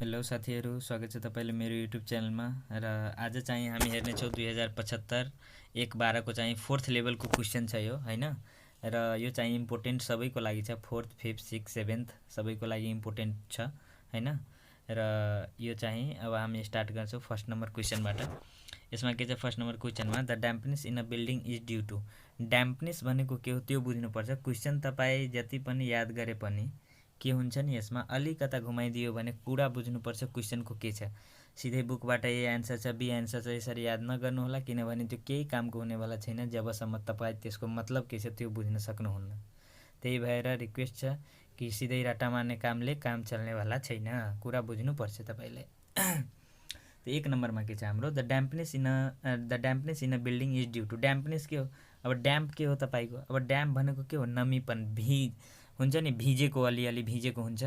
Hello साथीहरू, स्वागत छ तपाईले मेरो युट्युब च्यानलमा। र आज चाहिँ हामी हेर्नेछौँ 2075 1/12 को चाहिँ 4th लेभलको क्वेसन छ यो हैन। र यो चाहिँ इम्पोर्टेन्ट सबैको लागि छ, 4th 5th 6th 7th सबैको लागि इम्पोर्टेन्ट छ हैन। र यो चाहिँ अब हामी स्टार्ट गर्छौँ फर्स्ट नम्बर क्वेसनबाट। यसमा के छ, फर्स्ट नम्बर क्वेसनमा the dampness in a building is due to. Dampness भनेको के हो त्यो बुझ्नुपर्छ। क्वेसन तपाईँ जति पनि याद गरे पनि के हुन्छ नि, यसमा अलिकता घुमाइदियो भने कुरा बुझ्नुपर्छ क्वेसनको के छ। सिधै बुकबाट ए एन्सर छ बी एन्सर छ यसरी याद नगर्नु होला, किनभने त्यो केही कामको हुनेवाला छैन जबसम्म तपाईँ त्यसको मतलब के छ त्यो बुझ्न सक्नुहुन्न। त्यही भएर रिक्वेस्ट छ कि सिधै रट्टा मार्ने कामले काम चल्नेवाला छैन, कुरा बुझ्नुपर्छ तपाईँले। त्यो एक नम्बरमा के छ हाम्रो, the dampness in a building is due to. Dampness के हो? अब ड्याम्प के हो तपाईँको? अब ड्याम्प भनेको के हो? नमीपन, हुन्छ नि, भिजेको, अलिअलि भिजेको हुन्छ,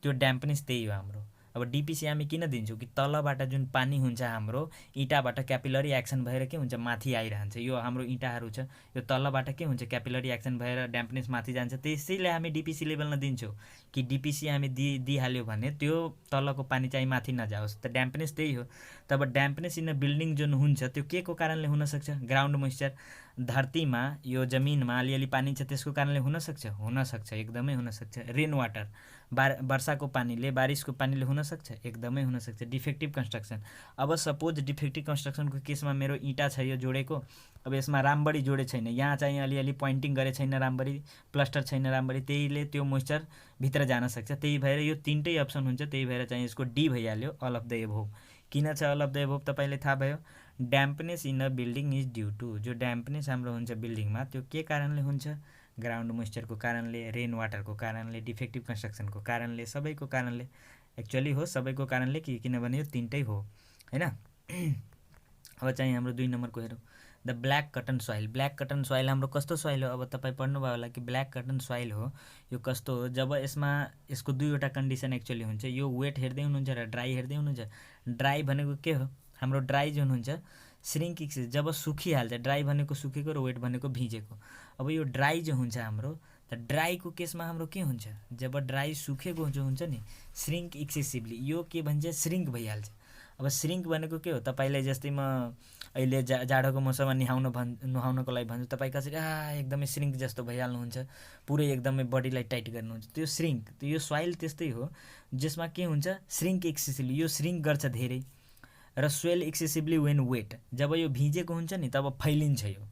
त्यो ड्याम्पनेस त्यही हो हाम्रो। अब डिपिसी हामी किन दिन्छौँ कि तलबाट जुन पानी हुन्छ हाम्रो इँटाबाट क्यापिलरी एक्सन भएर के हुन्छ, माथि आइरहन्छ। यो हाम्रो इँटाहरू छ, यो तलबाट के हुन्छ, क्यापिलरी एक्सन भएर ड्याम्पनेस माथि जान्छ। त्यसैले हामी डिपिसी लेभलमा दिन्छौँ कि डिपिसी हामी दिइहाल्यो भने त्यो तलको पानी चाहिँ माथि नजाओस्। त ड्याम्पनेस त्यही हो। तब ड्याम्पनेस इन अ बिल्डिङ जुन हुन्छ त्यो के को कारणले हुनसक्छ? ग्राउन्ड मोइस्चर, धरतीमा यो जमिनमा अलिअलि पानी छ त्यसको कारणले हुनसक्छ, एकदमै हुनसक्छ। रेन वाटर, वर्षाको पानीले, बारिसको पानीले हुनसक्छ, एकदमै हुनसक्छ। डिफेक्टिभ कन्स्ट्रक्सन, अब सपोज डिफेक्टिभ कन्स्ट्रक्सनको केसमा मेरो इँटा छ यो जोडेको, अब यसमा राम्ररी जोडे छैन, यहाँ चाहिँ अलिअलि पोइन्टिङ गरे छैन राम्ररी, प्लास्टर छैन राम्ररी, त्यहीले त्यो मोइस्चर भित्र जान सक्छ। त्यही भएर यो तिनटै अप्सन हुन्छ, त्यही भएर चाहिँ यसको डी भइहाल्यो, अल अफ द एभोभ। किन छ अल अफ द एभोभ तपाईँले थाहा भयो। Dampness in a building is due to, जो ड्याम्पनेस हाम्रो हुन्छ बिल्डिङमा त्यो के कारणले हुन्छ? ग्राउन्ड मोइस्चरको कारणले, रेन वाटरको कारणले, डिफेक्टिभ कन्स्ट्रक्सनको कारणले, सबैको कारणले। एक्चुअली हो सबैको कारणले, किनभने यो तिनटै हो हैन। अब चाहिँ हाम्रो 2 नम्बरको हेरौँ, the black cotton soil. Black cotton soil हाम्रो कस्तो सोइल हो? अब तपाईँ पढ्नुभयो होला कि ब्ल्याक कटन सोइल हो यो कस्तो हो, जब यसको दुईवटा कन्डिसन एक्चुअली हुन्छ। यो वेट हेर्दै हुनुहुन्छ र ड्राई हेर्दै हुनुहुन्छ। ड्राई भनेको के हो? हाम्रो ड्राई जुन हुन्छ श्रिङ्क एक्सिस, जब सुकिहाल्छ, ड्राई भनेको सुकेको र वेट भनेको भिजेको। अब यो ड्राई जो हुन्छ हाम्रो, त ड्राईको केसमा हाम्रो के हुन्छ? जब ड्राई सुकेको जो हुन्छ नि, श्रिङ्क एक्सेसिभली, यो के भन्छ, श्रिङ्क भइहाल्छ। अब श्रिङ्क भनेको के हो? तपाईँलाई जस्तै म अहिले जाडोको मौसममा नुहाउनको लागि भन्छु, तपाईँ कसरी एकदमै श्रिङ्क जस्तो भइहाल्नुहुन्छ, पुरै एकदमै बडीलाई टाइट गर्नुहुन्छ, त्यो श्रिङ्क। यो सोइल त्यस्तै हो जसमा के हुन्छ, श्रिङ्क एक्सेसिभली, यो श्रिङ्क गर्छ धेरै। र स्वेल एक्सेसिभली वेन वेट, जब यो भिजेको हुन्छ नि तब फैलिन्छ यो,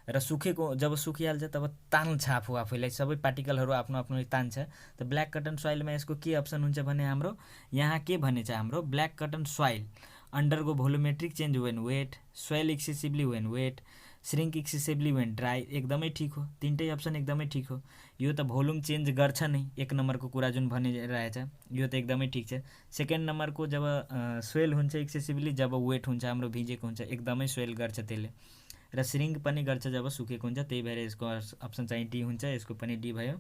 र सुकेको जब सुकिहाल्छ तब तान्छ आफूलाई, सबै पार्टिकलहरू आफ्नो आफ्नो तान्छ। त ब्ल्याक कटन सोइलमा यसको के अप्सन हुन्छ भने हाम्रो यहाँ के भनेछ, हाम्रो black cotton soil undergo volumetric change when wet, soil excessively when wet, shrink excessively when dry. एकदमै ठिक हो, तिनटै अप्सन एकदमै ठिक हो। यो त भोल्युम चेन्ज गर्छ नै, एक नम्बरको कुरा जुन भनिरहेछ यो त एकदमै ठिक छ। सेकेन्ड नम्बरको जब स्वेल हुन्छ एक्सेसिभली, जब वेट हुन्छ हाम्रो भिजेको हुन्छ, एकदमै स्वेल गर्छ त्यसले। र श्रिङ्क पनि गर्छ जब सुकेको हुन्छ, त्यही भएर यसको अप्सन चाहिँ डी हुन्छ, यसको पनि डी भयो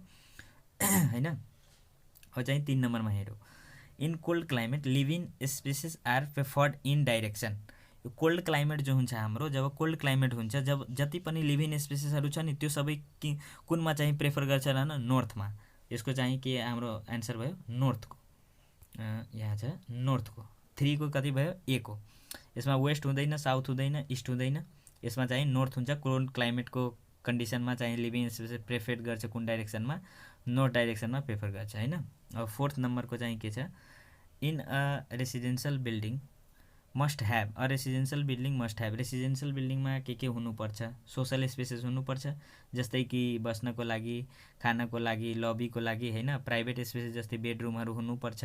हैन। अब चाहिँ 3 नम्बरमा हेरौँ, in cold climate living species are preferred in direction. यो कोल्ड क्लाइमेट जो हुन्छ हाम्रो, जब कोल्ड क्लाइमेट हुन्छ, जब जति पनि लिभिङ स्पेसिसहरू छ नि त्यो सबै कुनमा चाहिँ प्रेफर गर्छ र नर्थमा। यसको चाहिँ के हाम्रो एन्सर भयो, नर्थको। यहाँ छ नर्थको, 3 को कति भयो, ए को। यसमा वेस्ट हुँदैन, साउथ हुँदैन, इस्ट हुँदैन, यसमा चाहिँ नर्थ हुन्छ। कोल्ड क्लाइमेटको कन्डिसनमा चाहिँ लिभिङ स्पेसिस प्रेफर गर्छ कुन डाइरेक्सनमा, नर्थ डाइरेक्सनमा प्रेफर गर्छ हैन। अब 4th नम्बरको चाहिँ के छ, in a residential building must have, a residential building must have. Residential बिल्डिङमा के हुनुपर्छ? सोसल स्पेसेस हुनुपर्छ, जस्तै कि बस्नको लागि, खानको लागि, लबीको लागि हैन। प्राइभेट स्पेसेस जस्तै बेडरुमहरू हुनुपर्छ,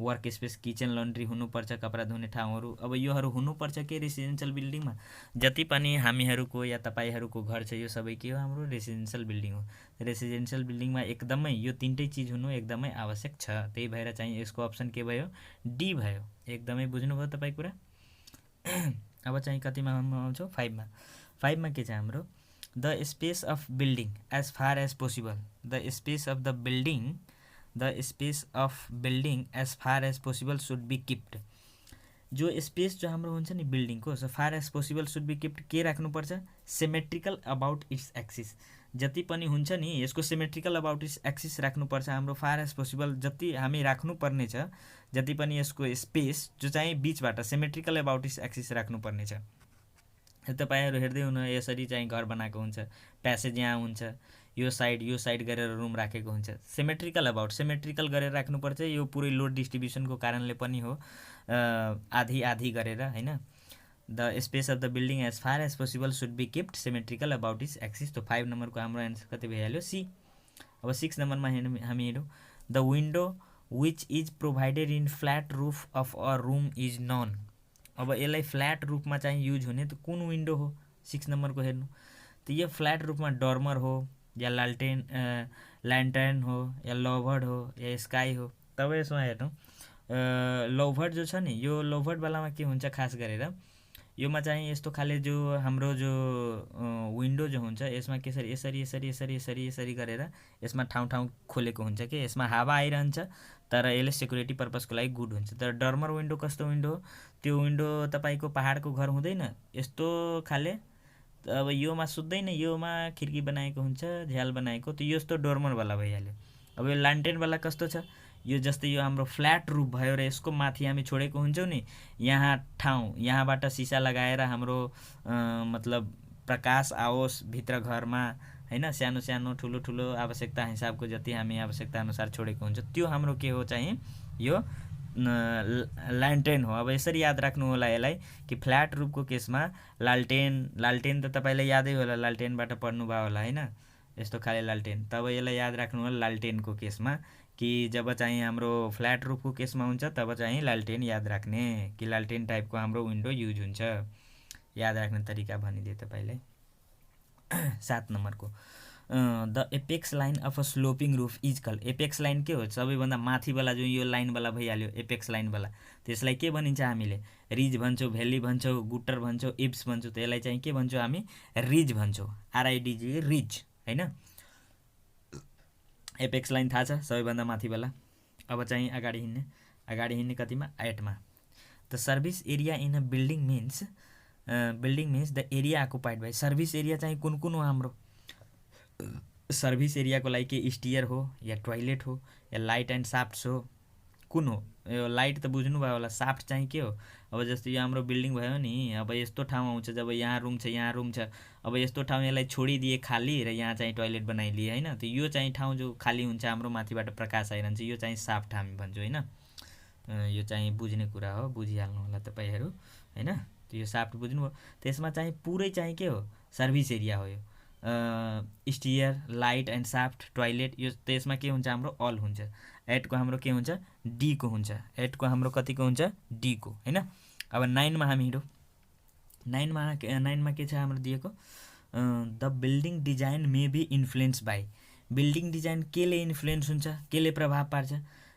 वर्क स्पेस, किचन, लन्ड्री हुनुपर्छ, कपडा धुने ठाउँहरू। अब योहरू हुनुपर्छ के रेसिडेन्सियल बिल्डिङमा। जति पनि हामीहरूको या तपाईँहरूको घर छ यो सबै के हो, हाम्रो रेसिडेन्सियल बिल्डिङ हो। रेसिडेन्सियल बिल्डिङमा एकदमै यो तिनटै चिज हुनु एकदमै आवश्यक छ, त्यही भएर चाहिँ यसको अप्सन के भयो, डी भयो। एकदमै बुझ्नुभयो तपाईँ कुरा। अब चाहिँ कतिमा आउँछौँ, 5मा। 5मा के छ हाम्रो, the space of building as far as possible, the space of the building as far as possible should be kept. जो स्पेस जो हाम्रो हुन्छ नि बिल्डिङको, so far as possible should be kept, के राख्नुपर्छ, सिमेट्रिकल अबाउट इट्स एक्सिस। जति पनि हुन्छ नि यसको सिमेट्रिकल अबाउट एक्सिस राख्नुपर्छ हाम्रो फार एज पोसिबल। जति हामी राख्नुपर्ने छ जति पनि यसको स्पेस जो चाहिँ बिचबाट सिमेट्रिकल अबाउट एक्सिस राख्नुपर्ने छ। तपाईँहरू हेर्दै हुनु यसरी चाहिँ घर बनाएको हुन्छ, प्यासेज यहाँ हुन्छ, यो साइड गरेर रुम राखेको हुन्छ। सिमेट्रिकल अबाउट सिमेट्रिकल गरेर राख्नुपर्छ। यो पुरै लोड डिस्ट्रिब्युसनको कारणले पनि हो, आधी आधी गरेर होइन। The space of the building as far as possible should be kept symmetrical about is axis. तो 5 नम्बरको हाम्रो एन्सर कति भइहाल्यो? सी। अब 6 नम्बरमा हामी हेरौँ। The window which is provided in flat roof of a room is none. अब यसलाई फ्ल्याट रुफमा चाहिँ युज हुने त कुन विन्डो हो? 6 नम्बरको हेर्नु त यो फ्ल्याट रुफमा डर्मर हो या ल्यान्टर्न हो या लभर्ड हो या स्काई हो। तब यसमा हेर्नु लभर्ड जो छ नि यो लभर्डवालामा के हुन्छ खास गरेर योमा चाहिँ यस्तो खाले जो हाम्रो जो विन्डो जो हुन्छ यसमा कसरी यसरी यसरी यसरी यसरी यसरी गरेर यसमा ठाउँ खोलेको हुन्छ कि यसमा हावा आइरहन्छ, तर यसले सेक्युरिटी पर्पजको लागि गुड हुन्छ। तर डर्मर विन्डो कस्तो विन्डो हो? त्यो विन्डो तपाईँको पहाडको घर हुँदैन यस्तो खाले, अब योमा सुत्दैन, योमा खिड्की बनाएको हुन्छ, झ्याल बनाएको, त यस्तो डर्मरवाला भइहाल्यो। अब यो ल्यान्टेनवाला कस्तो छ? यो जस्तै यो हाम्रो फ्ल्याट रुफ भयो र यसको माथि हामी छोडेको हुन्छौँ नि यहाँ ठाउँ, यहाँबाट सिसा लगाएर हाम्रो मतलब प्रकाश आओस् भित्र घरमा होइन। सानो सानो ठुलो ठुलो आवश्यकता हिसाबको जति हामी आवश्यकता अनुसार छोडेको हुन्छ त्यो हाम्रो के हो चाहिँ यो ल्यान्टेन हो। अब यसरी याद राख्नु होला यसलाई कि फ्ल्याट रुफको केसमा लालटेन त तपाईँलाई यादै होला, लालटेनबाट पढ्नुभयो होला होइन, यस्तो खाले लालटेन। तब यसलाई याद राख्नु होला लालटेनको केसमा कि जब चाहिँ हाम्रो फ्ल्याट रुफको केसमा हुन्छ तब चाहिँ लालटेन याद राख्ने कि लालटेन टाइपको हाम्रो विन्डो युज हुन्छ। याद राख्ने तरिका भनिदिए तपाईँलाई। 7 नम्बरको the apex line of a sloping roof is called. Apex line के हो? सबैभन्दा माथिवाला जो यो लाइनवाला भइहाल्यो एपेक्स लाइनवाला, त्यसलाई के भनिन्छ हामीले? रिज भन्छौँ, भ्याली भन्छौँ, गुटर भन्छौँ, इप्स भन्छौँ। त यसलाई चाहिँ के भन्छौँ हामी? रिज भन्छौँ, RIDG रिज होइन। एपेक्स लाइन थाहा छ सबैभन्दा माथिवाला। अब चाहिँ अगाडि हिँड्ने कतिमा? 8 मा। The service area in a building means the area occupied by. Service area चाहिँ कुन कुन हो हाम्रो? सर्भिस एरियाको लागि के स्टियर हो या टोइलेट हो या लाइट एन्ड साफ्ट्स हो? कुन हो? यो लाइट त बुझ्नुभयो होला, साफ्ट चाहिँ के हो? अब जस्तै यो हाम्रो बिल्डिङ भयो नि, अब यस्तो ठाउँ आउँछ जब यहाँ रुम छ, अब यस्तो ठाउँ यसलाई छोडिदिए खाली र यहाँ चाहिँ टोइलेट बनाइदिए होइन, त यो चाहिँ ठाउँ जो खाली हुन्छ हाम्रो माथिबाट प्रकाश आइरहन्छ, यो चाहिँ साफ्ट हामी भन्छौँ होइन। यो चाहिँ बुझ्ने कुरा हो, बुझिहाल्नु होला तपाईँहरू होइन। त यो साफ्ट बुझ्नुभयो। त्यसमा चाहिँ पुरै चाहिँ के हो? सर्भिस एरिया हो यो। Stair, light and soft, toilet, यो त्यसमा के हुन्छ हाम्रो? अल हुन्छ। 8 को हाम्रो के हुन्छ? D को हुन्छ। 8 को हाम्रो कतिको हुन्छ? D को होइन। अब 9 मा हामी हिँडौँ। 9 मा के छ हाम्रो दिएको? The building design may be influence by. Building design केले इन्फ्लुएन्स हुन्छ, केले प्रभाव पार्छ?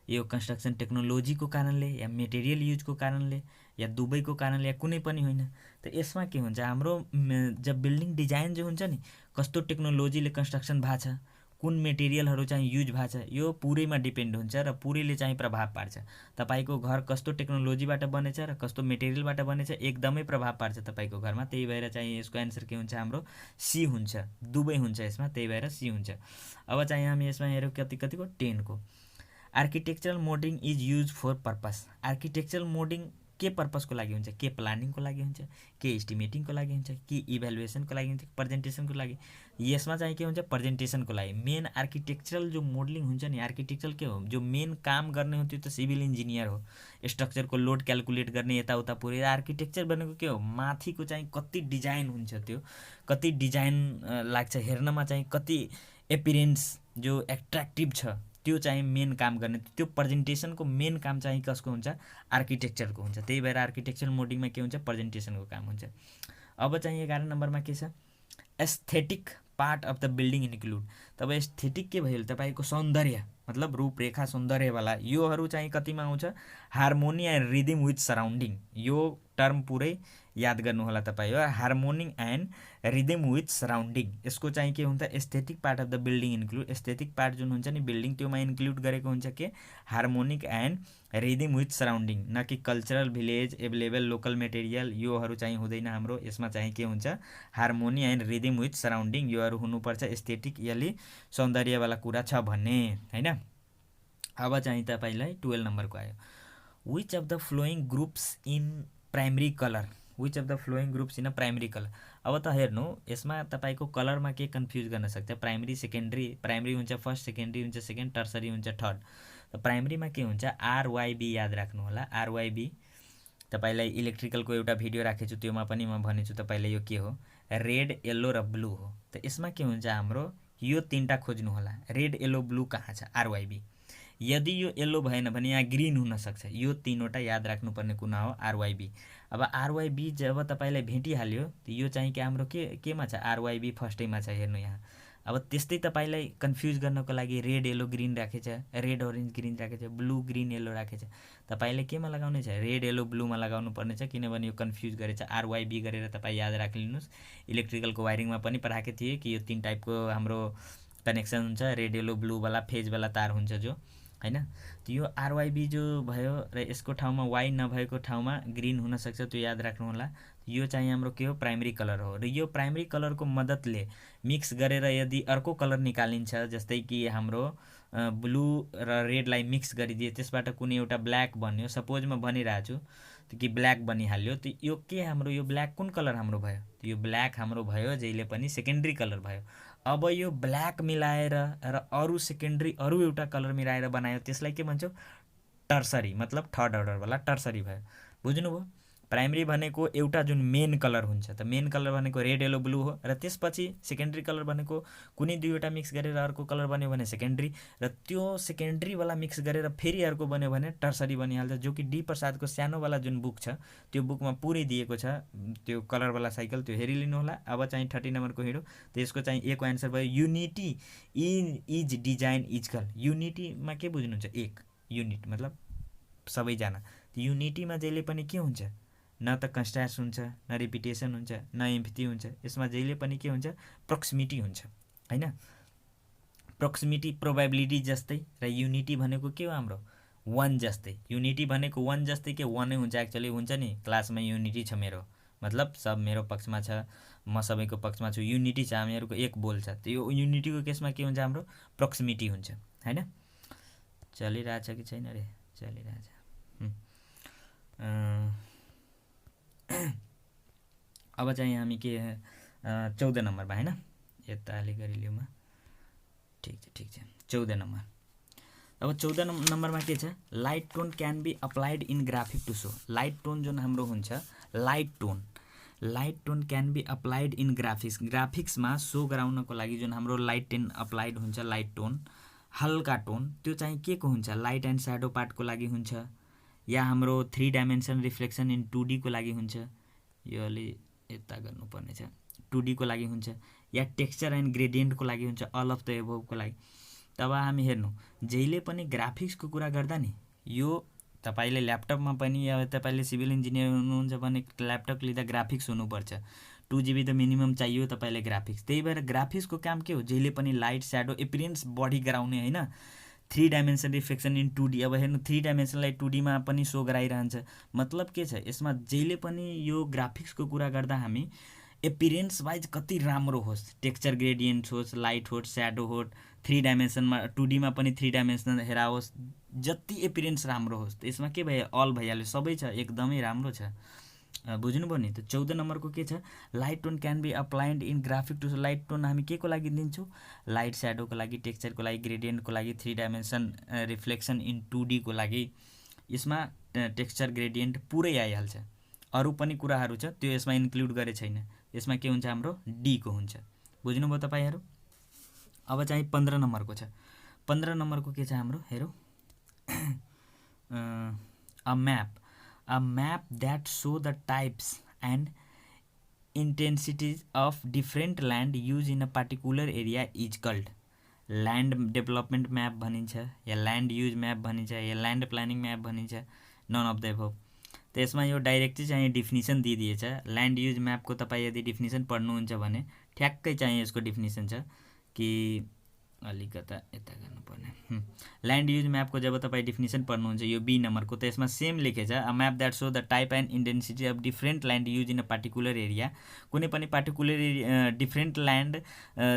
यो कन्स्ट्रक्सन टेक्नोलोजीको कारणले या मेटेरियल युजको कारणले या दुबईको कारणले या कुनै पनि होइन। त यसमा के हुन्छ हाम्रो? जब बिल्डिङ डिजाइन जो हुन्छ नि कस्तो टेक्नोलोजीले कन्स्ट्रक्सन भएको छ, कुन मेटेरियलहरू चाहिँ युज भएको छ, यो पुरैमा डिपेन्ड हुन्छ र पुरैले चाहिँ प्रभाव पार्छ। तपाईँको घर कस्तो टेक्नोलोजीबाट बनेछ र कस्तो मेटेरियलबाट बनेछ एकदमै प्रभाव पार्छ तपाईँको घरमा। त्यही भएर चाहिँ यसको एन्सर के हुन्छ हाम्रो? सी हुन्छ, दुवै हुन्छ यसमा, त्यही भएर सी हुन्छ। अब चाहिँ हामी यसमा हेरौँ कतिको? 10 को। Architectural moulding is use for purpose. Architectural moulding के पर्पजको लागि हुन्छ? के प्लानिङको लागि हुन्छ, के एस्टिमेटिङको लागि हुन्छ, कि इभ्यालुएसनको लागि हुन्छ, प्रेजेन्टेसनको लागि? यसमा चाहिँ के हुन्छ? प्रेजेन्टेसनको लागि। मेन आर्किटेक्चरल जो मोडलिङ हुन्छ नि, आर्किटेक्चरल के हो? जो मेन काम गर्ने हो त्यो त सिभिल इन्जिनियर हो, स्ट्रक्चरको लोड क्यालकुलेट गर्ने यताउता पुरै। आर्किटेक्चर भनेको के हो? माथिको चाहिँ कति डिजाइन हुन्छ, त्यो कति डिजाइन लाग्छ हेर्नमा, चाहिँ कति एपिरेन्स जो एट्र्याक्टिभ छ त्यो चाहिँ मेन काम गर्ने। त्यो प्रेजेन्टेसनको मेन काम चाहिँ कसको हुन्छ? आर्किटेक्चरको हुन्छ। त्यही भएर आर्किटेक्चरल मोडिङमा के हुन्छ? प्रेजेन्टेसनको काम हुन्छ। अब चाहिँ 11 नम्बरमा के छ? Aesthetic part of the building include. तब एस्थेटिक के भयो? तपाईँको सौन्दर्य मतलब रूपरेखा सौन्दर्यवाला, योहरू चाहिँ कतिमा आउँछ? Harmony and rhythm with surrounding. यो टर्म पुरै याद गर्नु होला तपाईँ हो। Harmonic and rhythm with surrounding, यसको चाहिँ के हुन्छ aesthetic part of the building include, aesthetic part जुन हुन्छ नि बिल्डिङ त्योमा इन्क्लुड गरेको हुन्छ के harmonic and rhythm with surrounding, न कि cultural village available local material, योहरू चाहिँ हुँदैन हाम्रो। यसमा चाहिँ के हुन्छ harmony and rhythm with surrounding, योहरू हुनुपर्छ। एस्थेटिक यसले सौन्दर्यवाला कुरा छ भन्ने होइन। अब चाहिँ तपाईँलाई 12 नम्बरको आयो, which of the flowing groups in primary colour, which of the flowing groups in a primary colour. अब त हेर्नु यसमा तपाईँको कलरमा के कन्फ्युज गर्न सक्छ, प्राइमरी सेकेन्ड्री, प्राइमरी हुन्छ फर्स्ट, सेकेन्ड्री हुन्छ सेकेन्ड, टर्सरी हुन्छ थर्ड। त प्राइमरीमा के हुन्छ आरवाइबी याद राख्नु होला। आरवाइबी तपाईँलाई इलेक्ट्रिकलको एउटा भिडियो राखेको छु, त्योमा पनि म भनेछु तपाईँलाई यो के हो, रेड येल्लो र ब्लू हो। त यसमा के हुन्छ हाम्रो यो तीनटा खोज्नु होला, रेड येल्लो ब्लू कहाँ छ आरवाइबी। यदि यो येल्लो भएन भने यहाँ ग्रिन हुनसक्छ। यो तीनवटा याद राख्नुपर्ने कुना हो आरवाइबी। अब आरवाइबी जब तपाईँलाई भेटिहाल्यो यो चाहिँ के हाम्रो केमा छ आरवाइबी फर्स्टैमा छ हेर्नु यहाँ। अब त्यस्तै तपाईँलाई कन्फ्युज गर्नको लागि रेड येल्लो ग्रिन राखेछ, रेड अरेन्ज ग्रिन राखेछ, ब्लू ग्रिन येल्लो राखेछ। तपाईँले केमा लगाउने छ रेड येल्लो ब्लूमा लगाउनु पर्ने छ, किनभने यो कन्फ्युज गरेछ। आरवाइबी गरेर तपाईँ याद राखिलिनुहोस्। इलेक्ट्रिकलको वायरिङमा पनि पढाएको थिएँ कि यो 3 टाइपको हाम्रो कनेक्सन हुन्छ, रेड येल्लो ब्लूवाला फेजवाला तार हुन्छ जो हैन। यो आरवाइबी जो भयो र यसको ठाउँमा वाइ नभएको ठाउँमा ग्रिन हुनसक्छ, त्यो याद राख्नु होला। यो चाहिँ हाम्रो के हो प्राइमरी कलर हो। र यो प्राइमरी कलरको मद्दतले मिक्स गरेर यदि अर्को कलर निकालिन्छ, जस्तै कि हाम्रो ब्लू र रेडलाई मिक्स गरिदिए, त्यसबाट कुनै एउटा ब्ल्याक बन्यो, सपोज म भनिरहेको छु कि ब्ल्याक बनिहाल्यो। त यो के हाम्रो यो ब्ल्याक कुन कलर हाम्रो भयो, यो ब्ल्याक हाम्रो भयो जहिले पनि सेकेन्ड्री कलर भयो। अब यो ब्ल्याक मिलाएर र अरू सेकेन्ड्री अरू एउटा कलर मिलाएर बनायो, त्यसलाई के भन्छौँ टर्सरी, मतलब थर्ड अर्डरवाला टर्सरी भयो। बुझ्नुभयो। प्राइमरी भनेको एउटा जुन मेन कलर हुन्छ, त मेन कलर भनेको रेड येल्लो ब्लू हो, र त्यसपछि सेकेन्ड्री कलर भनेको कुनै दुईवटा मिक्स गरेर अर्को कलर बन्यो भने सेकेन्ड्री, र त्यो सेकेन्ड्रीवाला मिक्स गरेर फेरि अर्को बन्यो भने टर्सरी बनिहाल्छ। जो कि डी प्रसादको सानोवाला जुन बुक छ त्यो बुकमा पुरै दिएको छ त्यो कलरवाला साइकल, त्यो हेरिलिनु होला। अब चाहिँ 30 नम्बरको हिँडो। त यसको चाहिँ ए को एन्सर भयो युनिटी इज डिजाइन इजकल। युनिटीमा के बुझ्नुहुन्छ, एक युनिट मतलब सबैजना। युनिटीमा जहिले पनि के हुन्छ, न त कन्ट्रास्ट हुन्छ, न रिपिटेसन हुन्छ, न एम्पथी हुन्छ। यसमा जहिले पनि के हुन्छ प्रोक्सिमिटी हुन्छ हैन। प्रोक्सिमिटी प्रोबेबिलिटी जस्तै, र युनिटी भनेको के हो हाम्रो 1 जस्तै। युनिटी भनेको 1 जस्तै के 1 नै हुन्छ एक्चुअली, हुन्छ नि क्लासमा युनिटी छ मेरो, मतलब सब मेरो पक्षमा छ, म सबैको पक्षमा छु, युनिटी छ, हामीहरूको एक बोल छ। त यो युनिटीको केसमा के हुन्छ हाम्रो प्रोक्सिमिटी हुन्छ हैन। चलिरहेछ कि छैन रे, चलिरहेछ। अब चाहिँ हामी के 14 नम्बरमा हैन, यता अलि गरिलिउँ म, ठिक छ 14 नम्बर। अब 14 नम्बरमा के छ, light tone can be applied in graphic to show. Light tone जुन हाम्रो हुन्छ light tone can be applied in ग्राफिक्समा सो गराउनको लागि जुन हाम्रो लाइट टोन अप्लाइड हुन्छ, लाइट टोन हल्का टोन, त्यो चाहिँ के को हुन्छ लाइट एन्ड स्याडो पार्टको लागि हुन्छ, या हाम्रो 3 डाइमेन्सन रिफ्लेक्सन इन 2D को लागि हुन्छ। यो अलि यता गर्नुपर्ने छ, 2D को लागि हुन्छ, या टेक्सचर एन्ड ग्रेडियन्टको लागि हुन्छ, अल अफ द एबोभको लागि। तब हामी हेर्नु जहिले पनि ग्राफिक्सको कुरा गर्दा नि यो तपाईँले ल्यापटपमा पनि, या तपाईँले सिभिल इन्जिनियर हुनुहुन्छ भने ल्यापटप लिँदा ग्राफिक्स हुनुपर्छ। 2 GB त मिनिमम चाहियो तपाईँले ग्राफिक्स। त्यही भएर ग्राफिक्सको काम के हो, जहिले पनि लाइट स्याडो एपिरियन्स बढी गराउने होइन। 3 डाइमेन्सन रिफ्लेक्सन इन 2D। अब हेर्नु 3 डाइमेन्सनलाई 2Dमा पनि सो गराइरहन्छ, मतलब के छ यसमा जहिले पनि यो ग्राफिक्सको कुरा गर्दा हामी एपिरियन्स वाइज कति राम्रो होस्, टेक्सचर ग्रेडियन्ट होस्, लाइट होस्, स्याडो होस्, 3 डाइमेन्सनमा 2Dमा पनि 3 डाइमेन्सनल हेराओस्, जति एपिरियन्स राम्रो होस्। त यसमा के भयो अल भइहाल्यो, सबै छ, एकदमै राम्रो छ। बुझ्नुभयो नि। त 14 नम्बरको के छ, light tone can be applied in graphic to. Light tone हामी के को लागि दिन्छौँ, लाइट स्याडोको लागि, टेक्सचरको लागि, ग्रेडियन्टको लागि, 3 डाइमेन्सन रिफ्लेक्सन इन 2D को लागि। यसमा टेक्सचर ग्रेडियन्ट पुरै आइहाल्छ, अरू पनि कुराहरू छ त्यो यसमा इन्क्लुड गरे छैन। यसमा के हुन्छ हाम्रो डी को हुन्छ। बुझ्नुभयो तपाईँहरू। अब चाहिँ 15 नम्बरको छ। 15 नम्बरको के छ हाम्रो हेरौँ, a map that show the types and intensities of different land used in a particular area is called land development map भनिन्छ, या land use map भनिन्छ, या land planning map भनिन्छ, none of the above। त्यसमा यो directly चाहिँ डिफिनिसन दिइदिएछ। Land use म्यापको तपाईँ यदि डिफिनिसन पढ्नुहुन्छ भने ठ्याक्कै चाहिँ यसको डिफिनिसन छ कि अलिकता यता गर्नुपर्ने। ल्यान्ड युज म्यापको जब तपाईँ डिफिनिसन पढ्नुहुन्छ यो बी नम्बरको, त्यसमा सेम लेखेछ, a map that show the type and intensity of different land use in a particular area. कुनै पनि पार्टिकुलर डिफ्रेन्ट ल्यान्ड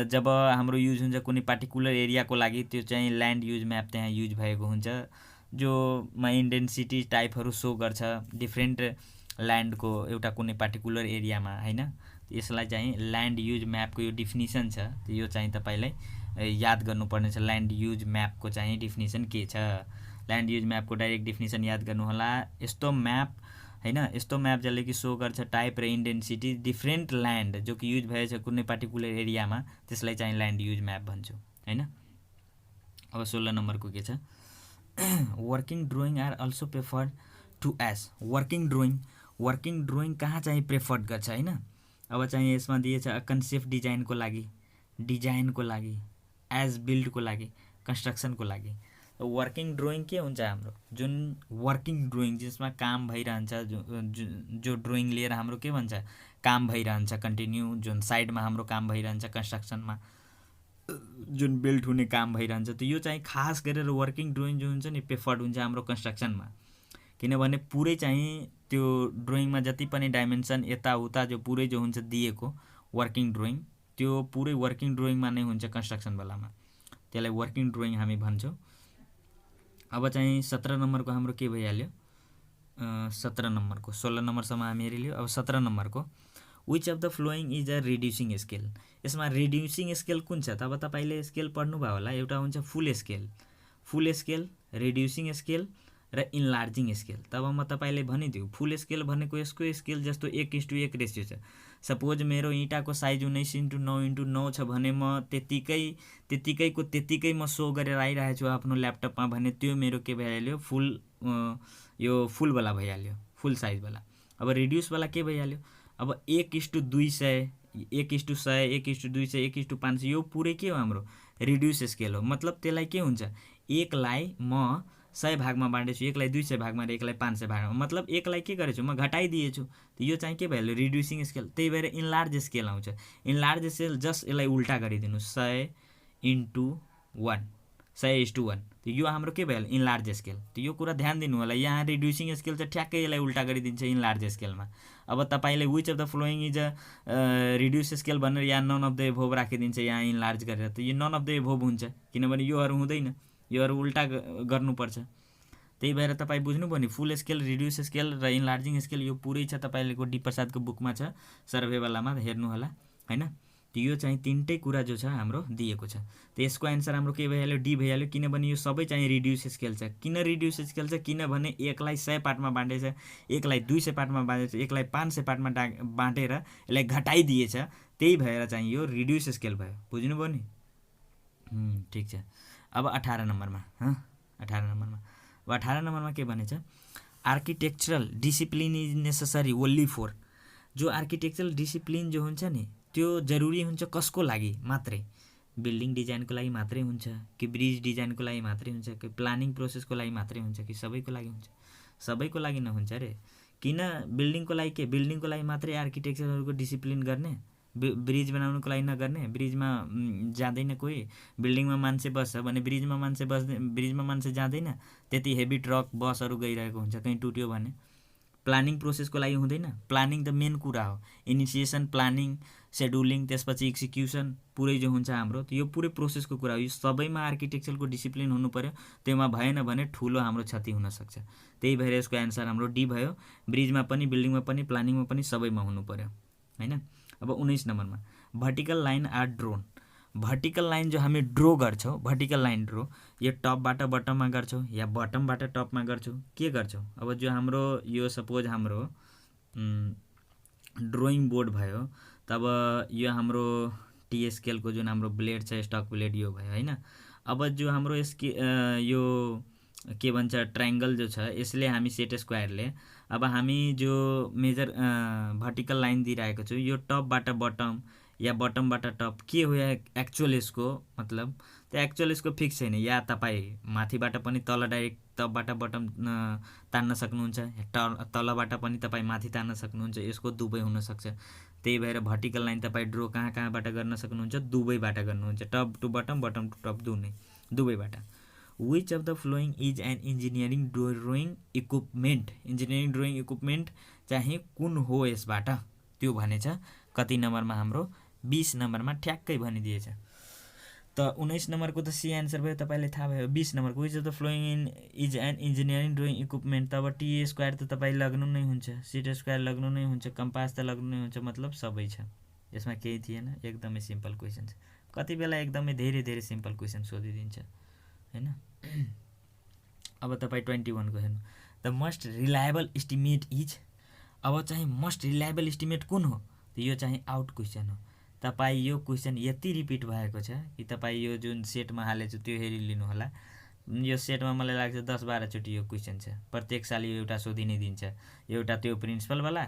जब हाम्रो युज हुन्छ कुनै पार्टिकुलर एरियाको लागि, त्यो चाहिँ ल्यान्ड युज म्याप त्यहाँ युज भएको हुन्छ, जोमा इन्टेन्सिटी टाइपहरू सो गर्छ डिफ्रेन्ट ल्यान्डको एउटा कुनै पार्टिकुलर एरियामा होइन। यसलाई चाहिँ ल्यान्ड युज म्यापको यो डिफिनिसन छ, यो चाहिँ तपाईँलाई याद गर्नुपर्ने छ। ल्यान्ड युज म्यापको चाहिँ डिफिनिसन के छ, ल्यान्ड युज म्यापको डाइरेक्ट डिफिनिसन याद गर्नुहोला। यस्तो म्याप होइन, यस्तो म्याप जसले कि सो गर्छ टाइप र इन्टेन्सिटी डिफ्रेन्ट ल्यान्ड जो कि युज भएछ कुनै पार्टिकुलर एरियामा, त्यसलाई चाहिँ ल्यान्ड युज म्याप भन्छौँ होइन। अब 16 नम्बरको के छ, working drawing are also preferred to as. Working drawing कहाँ चाहिँ प्रेफर्ड गर्छ होइन। अब चाहिँ यसमा दिएछ कन्सेप्ट डिजाइनको लागि, एज बिल्डको लागि, कन्स्ट्रक्सनको लागि। वर्किङ ड्रोइङ के हुन्छ हाम्रो, जुन वर्किङ ड्रोइङ जसमा काम भइरहन्छ, जो ड्रोइङ लिएर हाम्रो के भन्छ काम भइरहन्छ कन्टिन्यू, जुन साइडमा हाम्रो काम भइरहन्छ कन्स्ट्रक्सनमा जुन बिल्ड हुने काम भइरहन्छ, त यो चाहिँ खास गरेर वर्किङ ड्रोइङ जो हुन्छ नि प्रेफर्ड हुन्छ हाम्रो कन्स्ट्रक्सनमा। किनभने पुरै चाहिँ त्यो ड्रोइङमा जति पनि डाइमेन्सन यताउता जो पुरै जो हुन्छ दिएको वर्किङ ड्रोइङ, त्यो पुरै वर्किङ ड्रोइङमा नै हुन्छ कन्स्ट्रक्सनवालामा, त्यसलाई वर्किङ ड्रोइङ हामी भन्छौँ। अब चाहिँ 17 नम्बरको हाम्रो के भइहाल्यो, 17 नम्बरको 16 नम्बरसम्म हामी हेरिलियो। अब 17 नम्बरको which of the following is a reducing scale. यसमा रिड्युसिङ स्केल कुन छ त, अब तपाईँले स्केल पढ्नुभयो होला, एउटा हुन्छ फुल स्केल, रिड्युसिङ स्केल र इन्लार्जिङ स्केल। तब म तपाईँले भनिदिउँ फुल स्केल भनेको यसको स्केल जस्तो 1:1 रेसियो छ। सपोज मेरो इँटाको साइज 19:9:9 छ भने म त्यत्तिकै म सो गरेर आइरहेको छु आफ्नो ल्यापटपमा भने त्यो मेरो के भइहाल्यो यो फुलवाला भइहाल्यो, फुल साइजवाला। अब रिड्युसवाला के भइहाल्यो, अब 1:200, 1:100, 1:200, 1:500 यो पुरै के हो हाम्रो रिड्युस स्केल हो। मतलब त्यसलाई के हुन्छ, 1लाई म 100 भागमा बाँडेछु, 1लाई 200 भागमा र 1लाई 500 भागमा, मतलब 1लाई के गरेछु म घटाइदिएछु। त यो चाहिँ के भइहाल्यो रिड्युसिङ स्केल। त्यही भएर इन्लार्ज स्केल आउँछ। इन्लार्ज स्केल जस्ट यसलाई उल्टा गरिदिनु 100:1, 100:1, त यो हाम्रो के भइहाल्यो इन्लार्ज स्केल। त यो कुरा ध्यान दिनु होला, यहाँ रिड्युसिङ स्केल चाहिँ ठ्याक्कै यसलाई उल्टा गरिदिन्छ इन्लार्ज स्केलमा। अब तपाईँले which of the following is a reduce scale भनेर यहाँ नन अफ द एभोभ राखिदिन्छ यहाँ इन्लार्ज गरेर, त यो नन अफ द एभोभ हुन्छ किनभने योहरू हुँदैन, योहरू उल्टा गर्नुपर्छ। त्यही भएर तपाईँ बुझ्नुभयो नि, फुल स्केल, रिड्युस स्केल र इन्लार्जिङ स्केल यो पुरै छ तपाईँको डी प्रसादको बुकमा छ, सर्भेवालामा हेर्नु होला होइन। त यो चाहिँ तिनटै कुरा जो छ हाम्रो दिएको छ। त यसको एन्सर हाम्रो के भइहाल्यो, डी भइहाल्यो, किनभने यो सबै चाहिँ रिड्युस स्केल छ। किन रिड्युस स्केल छ, किनभने 1लाई 100 पार्टमा बाँडेछ, 1लाई 200 पार्टमा बाँडेछ, 1लाई 500 पार्टमा बाँटेर यसलाई घटाइदिएछ, त्यही भएर चाहिँ यो रिड्युस स्केल भयो। बुझ्नुभयो नि, ठिक छ। अब 18 नम्बरमा अब 18 नम्बरमा के भनेछ, architectural discipline is necessary only for. जो आर्किटेक्चरल डिसिप्लिन जो हुन्छ नि त्यो जरुरी हुन्छ कसको लागि मात्रै, बिल्डिङ डिजाइनको लागि मात्रै हुन्छ कि ब्रिज डिजाइनको लागि मात्रै हुन्छ कि प्लानिङ प्रोसेसको लागि मात्रै हुन्छ कि सबैको लागि हुन्छ? सबैको लागि नहुन्छ रे। किन बिल्डिङको लागि के, बिल्डिङको लागि मात्रै आर्किटेक्चरहरूको डिसिप्लिन गर्ने, ब्रिज बनाउनुको लागि नगर्ने? ब्रिजमा जाँदैन कोही, बिल्डिङमा मान्छे बस्छ भने ब्रिजमा मान्छे जाँदैन, त्यति हेभी ट्रक बसहरू गइरहेको हुन्छ, कहीँ टुट्यो भने। प्लानिङ प्रोसेसको लागि हुँदैन? प्लानिङ त मेन कुरा हो, इनिसिएसन, प्लानिङ, सेड्युलिङ, त्यसपछि एक्जिक्युसन पुरै जो हुन्छ हाम्रो, यो पुरै प्रोसेसको कुरा हो। यो सबैमा आर्किटेक्चरको डिसिप्लिन हुनु पर्यो, त्योमा भएन भने ठुलो हाम्रो क्षति हुनसक्छ। त्यही भएर यसको एन्सर हाम्रो डी भयो। ब्रिजमा पनि, बिल्डिङमा पनि, प्लानिङमा पनि सबैमा हुनु पर्यो होइन। अब 19 नम्बरमा vertical line are drawn. Vertical line जो हामी ड्रो गर्छौँ, भर्टिकल लाइन ड्रो यो टपबाट बटममा गर्छौँ या बटमबाट टपमा गर्छौँ, के गर्छौँ? अब जो हाम्रो यो सपोज हाम्रो ड्रोइङ बोर्ड भयो, तब यो हाम्रो टी स्केलको जुन हाम्रो ब्लेड छ, स्टक ब्लेड यो भयो होइन। अब जो हाम्रो यो के भन्छ ट्रायङ्गल जो छ, यसले हामी सेट स्क्वायरले अब हामी जो मेजर भर्टिकल लाइन दिइरहेको छौँ, यो टपबाट बटम या बटमबाट टप के हो एक्चुअल यसको मतलब, त एक्चुअल यसको फिक्स छैन। या तपाईँ माथिबाट पनि तल डाइरेक्ट तबबाट बटम तान्न सक्नुहुन्छ, तलबाट पनि तपाईँ माथि तान्न सक्नुहुन्छ, यसको दुवै हुनसक्छ। त्यही भएर भर्टिकल लाइन तपाईँ ड्रो कहाँबाट गर्न सक्नुहुन्छ, दुवैबाट गर्नुहुन्छ, top to bottom, bottom to top, दुवैबाट। Which of the following is an engineering drawing equipment, engineering drawing equipment चाहिँ कुन हो यसबाट, त्यो भनेछ। कति नम्बरमा हाम्रो 20 नम्बरमा ठ्याक्कै भनिदिएछ। त 19 नम्बरको त सी एन्सर भयो, तपाईँलाई थाहा भयो। 20 नम्बरको which of the following is an engineering drawing equipment, तब टी स्क्वायर त तपाईँ लग्नु नै हुन्छ, सिट स्क्वायर लग्नु नै हुन्छ, कम्पास त लग्नु नै हुन्छ, मतलब सबै छ, यसमा केही थिएन। एकदमै सिम्पल क्वेसन छ। कति बेला एकदमै धेरै धेरै सिम्पल क्वेसन सोधिदिन्छ हैन। अब तपाईँ 21 को हेर्नु, the most reliable estimate is, अब चाहिँ मोस्ट रिलायबल इस्टिमेट कुन हो, यो चाहिँ आउट क्वेसन हो। तपाईँ यो क्वेसन यति रिपिट भएको छ कि तपाईँ यो जुन सेटमा हालेछ त्यो हेरिलिनु होला। यो सेटमा मलाई लाग्छ 10-12 चोटि यो क्वेसन छ, प्रत्येक साल यो एउटा सोधिनै दिन्छ। एउटा त्यो प्रिन्सिपलवाला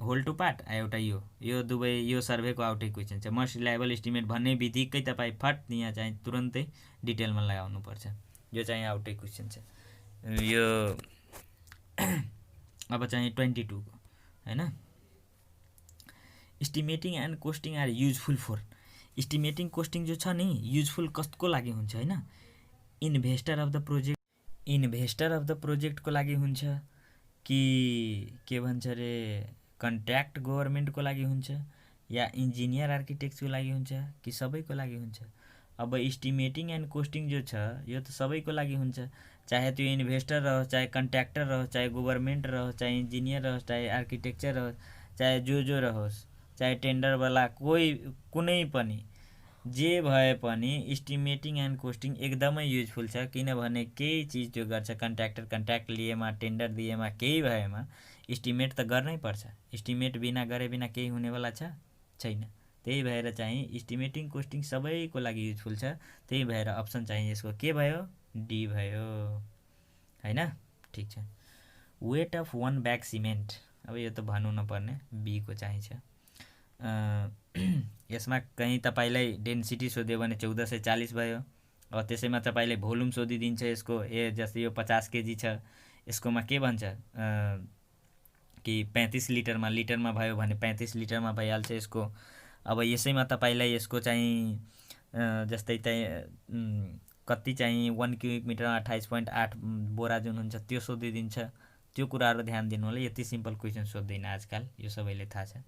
होल टु पार्ट, एउटा यो दुवै यो सर्भेको आउटै क्वेसन छ। मोस्ट रिलायबल इस्टिमेट भन्ने बित्तिकै तपाईँ फट यहाँ चाहिँ तुरन्तै डिटेलमा लगाउनुपर्छ, यो चाहिँ आउटै क्वेसन छ यो। अब चाहिँ 22 को हैन, estimating and कोस्टिङ are useful for, estimating कोस्टिङ जो छ नि युजफुल कसको लागि हुन्छ हैन, investor of the project, investor of the प्रोजेक्टको लागि हुन्छ कि के भन्छ रे कन्ट्र्याक्ट गभर्मेन्टको लागि हुन्छ, या इन्जिनियर आर्किटेक्टको लागि हुन्छ, कि सबैको लागि हुन्छ। अब इस्टिमेटिङ एन्ड कोस्टिङ जो छ यो त सबैको लागि हुन्छ, चाहे त्यो इन्भेस्टर रहोस्, चाहे कन्ट्र्याक्टर रहोस्, चाहे गभर्मेन्ट रहोस्, चाहे इन्जिनियर रहोस्, चाहे आर्किटेक्चर रहोस्, चाहे जो रहोस्, चाहे टेन्डरवाला कुनै पनि जे भए पनि इस्टिमेटिङ एन्ड कोस्टिङ एकदमै युजफुल छ। किनभने केही चिज त्यो गर्छ, कन्ट्र्याक्ट लिएमा, टेन्डर दिएमा, केही भएमा इस्टिमेट त गर्नै पर्छ। इस्टिमेट बिना गरे बिना केही हुनेवाला छैन। त्यही भएर चाहिँ इस्टिमेटिङ कोस्टिङ सबैको लागि युजफुल छ। त्यही भएर अप्सन चाहिँ यसको के भयो, डी भयो हैन। ठिक छ। वेट अफ 1 ब्याग सिमेन्ट, अब यो त भन्नु नपर्ने, बी को चाहिँ छ। यसमा कहीँ तपाईँलाई डेन्सिटी सोध्यो भने 1440 भयो। अब त्यसैमा तपाईँले भोल्युम सोधिदिन्छ यसको, जस्तै यो 50 केजी छ, यसकोमा के भन्छ कि 35 लिटरमा भयो भने 35 लिटरमा भइहाल्छ यसको। अब यसैमा तपाईँलाई यसको चाहिँ जस्तै कति चाहिँ 1 क्युबिक मिटरमा 28.8 बोरा जुन हुन्छ त्यो सोधिदिन्छ। त्यो कुराहरू ध्यान दिनु होला, यति सिम्पल क्वेसन सोध्दैन आजकल, यो सबैले थाहा छ।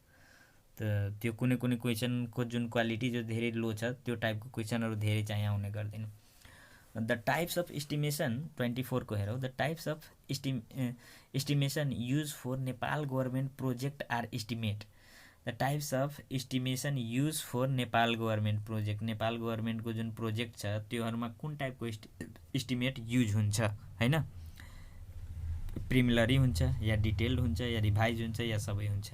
त त्यो कुनै क्वेसनको जुन क्वालिटी जो धेरै लो छ त्यो टाइपको क्वेसनहरू धेरै चाहिँ आउने गर्दैन। द टाइप्स अफ इस्टिमेसन 24 को हेरौँ, the types of estimation use for Nepal government project are estimate, the types of estimation use for Nepal government project, Nepal गभर्मेन्टको जुन प्रोजेक्ट छ त्योहरूमा कुन टाइपको इस्टिमेट युज हुन्छ हैन। प्रिमिलरी हुन्छ, या डिटेल्ड हुन्छ, या रिभाइज हुन्छ, या सबै हुन्छ।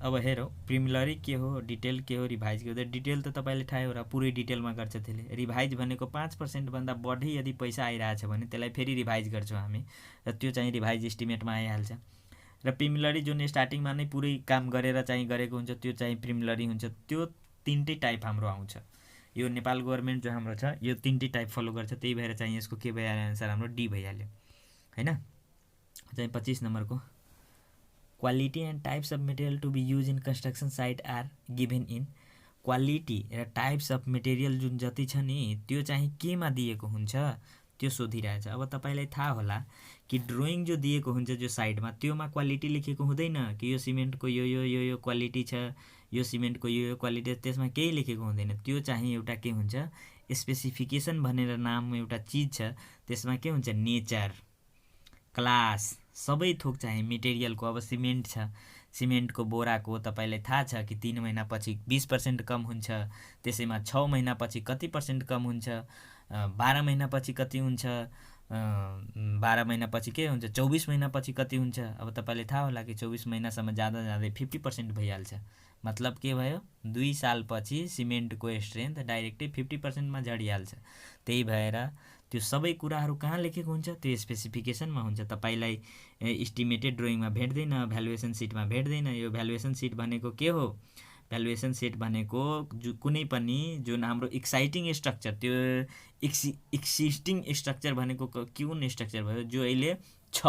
अब हेरौँ प्रिमिलरी के हो, डिटेल के हो, रिभाइज के हो। डिटेल त तपाईँले थाहै हो र पुरै डिटेलमा गर्छ त्यसले। रिभाइज भनेको 5% भन्दा बढी यदि पैसा आइरहेछ भने त्यसलाई फेरि रिभाइज गर्छौँ हामी, र त्यो चाहिँ रिभाइज इस्टिमेटमा आइहाल्छ। र प्रिमिलरी जुन स्टार्टिङमा नै पुरै काम गरेर चाहिँ गरेको हुन्छ त्यो चाहिँ प्रिमिलरी हुन्छ। त्यो तीनटै टाइप हाम्रो आउँछ। यो नेपाल गभर्मेन्ट जो हाम्रो छ यो तीनटै टाइप फलो गर्छ। त्यही भएर चाहिँ यसको के भइहाल्यो आन्सर हाम्रो डी भइहाल्यो हैन। चाहिँ 25 नम्बरको quality and types of material to be use in construction site are given in, quality र टाइप्स अफ मेटेरियल जुन जति छ नि त्यो चाहिँ केमा दिएको हुन्छ त्यो सोधिरहेछ। अब तपाईँलाई थाहा होला कि ड्रोइङ जो दिएको हुन्छ जो साइडमा त्योमा क्वालिटी लेखेको हुँदैन कि यो सिमेन्टको यो क्वालिटी छ, यो सिमेन्टको यो क्वालिटी, त्यसमा केही लेखेको हुँदैन। त्यो चाहिँ एउटा के हुन्छ, स्पेसिफिकेसन भनेर नाम एउटा चिज छ, त्यसमा के हुन्छ, नेचर, क्लास, सबै थोक चाहिँ मेटेरियलको। अब सिमेन्ट छ, सिमेन्टको बोराको तपाईँलाई थाहा छ कि 3 महिनापछि 20% कम हुन्छ, त्यसैमा 6 महिनापछि कति % कम हुन्छ, 12 महिनापछि कति हुन्छ, 12 महिनापछि के हुन्छ, 24 महिनापछि कति हुन्छ। अब तपाईँले थाहा होला कि 24 महिनासम्म जाँदै 50% भइहाल्छ। मतलब के भयो, 2 सालपछि सिमेन्टको स्ट्रेन्थ डाइरेक्टै 50%मा झडिहाल्छ। त्यही भएर त्यो सबै कुराहरू कहाँ लेखेको हुन्छ, त्यो स्पेसिफिकेसनमा हुन्छ। तपाईँलाई इस्टिमेटेड ड्रोइङमा भेट्दैन, भ्यालुएसन सिटमा भेट्दैन। यो भ्यालुएसन सिट भनेको के हो, भ्यालुएसन सेट भनेको कुनै पनि जुन हाम्रो एक्साइटिङ स्ट्रक्चर, त्यो एक्सिस्टिङ स्ट्रक्चर भनेको कुन स्ट्रक्चर भयो जो अहिले छ।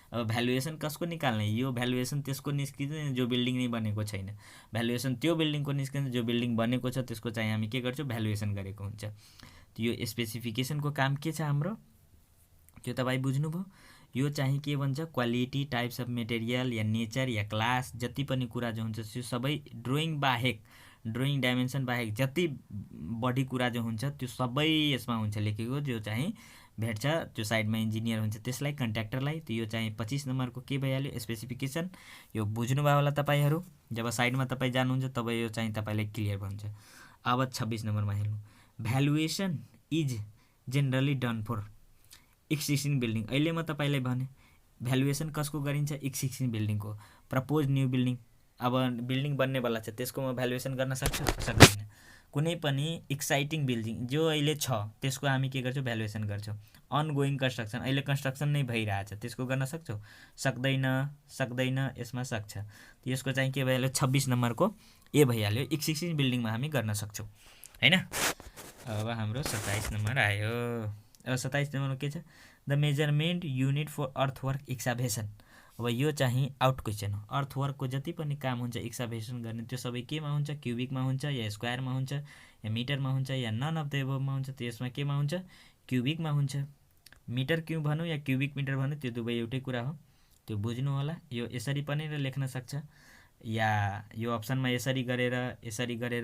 अब भ्यालुएसन कसको निकाल्ने, यो भ्यालुएसन त्यसको निस्किन्छ जो बिल्डिङ नै बनेको छैन, भ्यालुएसन त्यो बिल्डिङको निस्किन्छ जो बिल्डिङ बनेको छ, त्यसको चाहिँ हामी के गर्छौँ, भ्यालुएसन गरेको हुन्छ। यो स्पेसिफिकेसनको काम के छ हाम्रो, त्यो तपाईँ बुझ्नुभयो। यो चाहिँ के भन्छ, quality, types of material yeah nature yeah class, जति पनि कुरा जो हुन्छ त्यो सबै ड्रइङ बाहेक, ड्रइङ डाइमेन्सन बाहेक जति बढी कुरा जो हुन्छ त्यो सबै यसमा हुन्छ लेखेको, जो चाहिँ भेट्छ त्यो साइडमा इन्जिनियर हुन्छ त्यसलाई, कन्ट्र्याक्टरलाई। त्यो यो चाहिँ 25 नम्बरको के भइहाल्यो, स्पेसिफिकेसन। यो बुझ्नुभयो होला तपाईँहरू, जब साइडमा तपाईँ जानुहुन्छ तब यो चाहिँ तपाईँलाई क्लियर हुन्छ। अब 26 नम्बरमा हेर्नु, valuation is generally done for existing building. अहिले म तपाईँलाई भने भ्यालुएसन कसको गरिन्छ, एक्सिस्टिङ बिल्डिङको। प्रपोज न्यू बिल्डिङ, अब बिल्डिङ बन्नेवाला छ त्यसको म भ्यालुएसन गर्न सक्छु, सक्दैन। कुनै पनि एक्साइटिङ बिल्डिङ जो अहिले छ त्यसको हामी के गर्छौँ, भ्यालुएसन गर्छौँ। अनगोइङ कन्स्ट्रक्सन, अहिले कन्स्ट्रक्सन नै भइरहेछ, त्यसको गर्न सक्छौँ, सक्दैन, यसमा सक्छ। यसको चाहिँ के भइहाल्यो, 26 नम्बरको ए भइहाल्यो, एक्सिस्टिङ बिल्डिङमा हामी गर्न सक्छौँ हैन। अब हाम्रो 27 नम्बर आयो। अब 27 नम्बरमा के छ, the measurement unit for earthwork excavation. अब यो चाहिँ आउट क्वेसन हो। अर्थवर्कको जति पनि काम हुन्छ एक्साभेसन गर्ने त्यो सबै केमा हुन्छ, क्युबिकमा हुन्छ या स्क्वायरमा हुन्छ या मिटरमा हुन्छ या नन अफ द एबभमा हुन्छ, त्यसमा केमा हुन्छ, क्युबिकमा हुन्छ। मिटर क्युब भनौँ या क्युबिक मिटर भनौँ, त्यो दुवै एउटै कुरा हो, त्यो बुझ्नु होला। यो यसरी पनि लेख्न सक्छ या यो अप्सनमा यसरी गरेर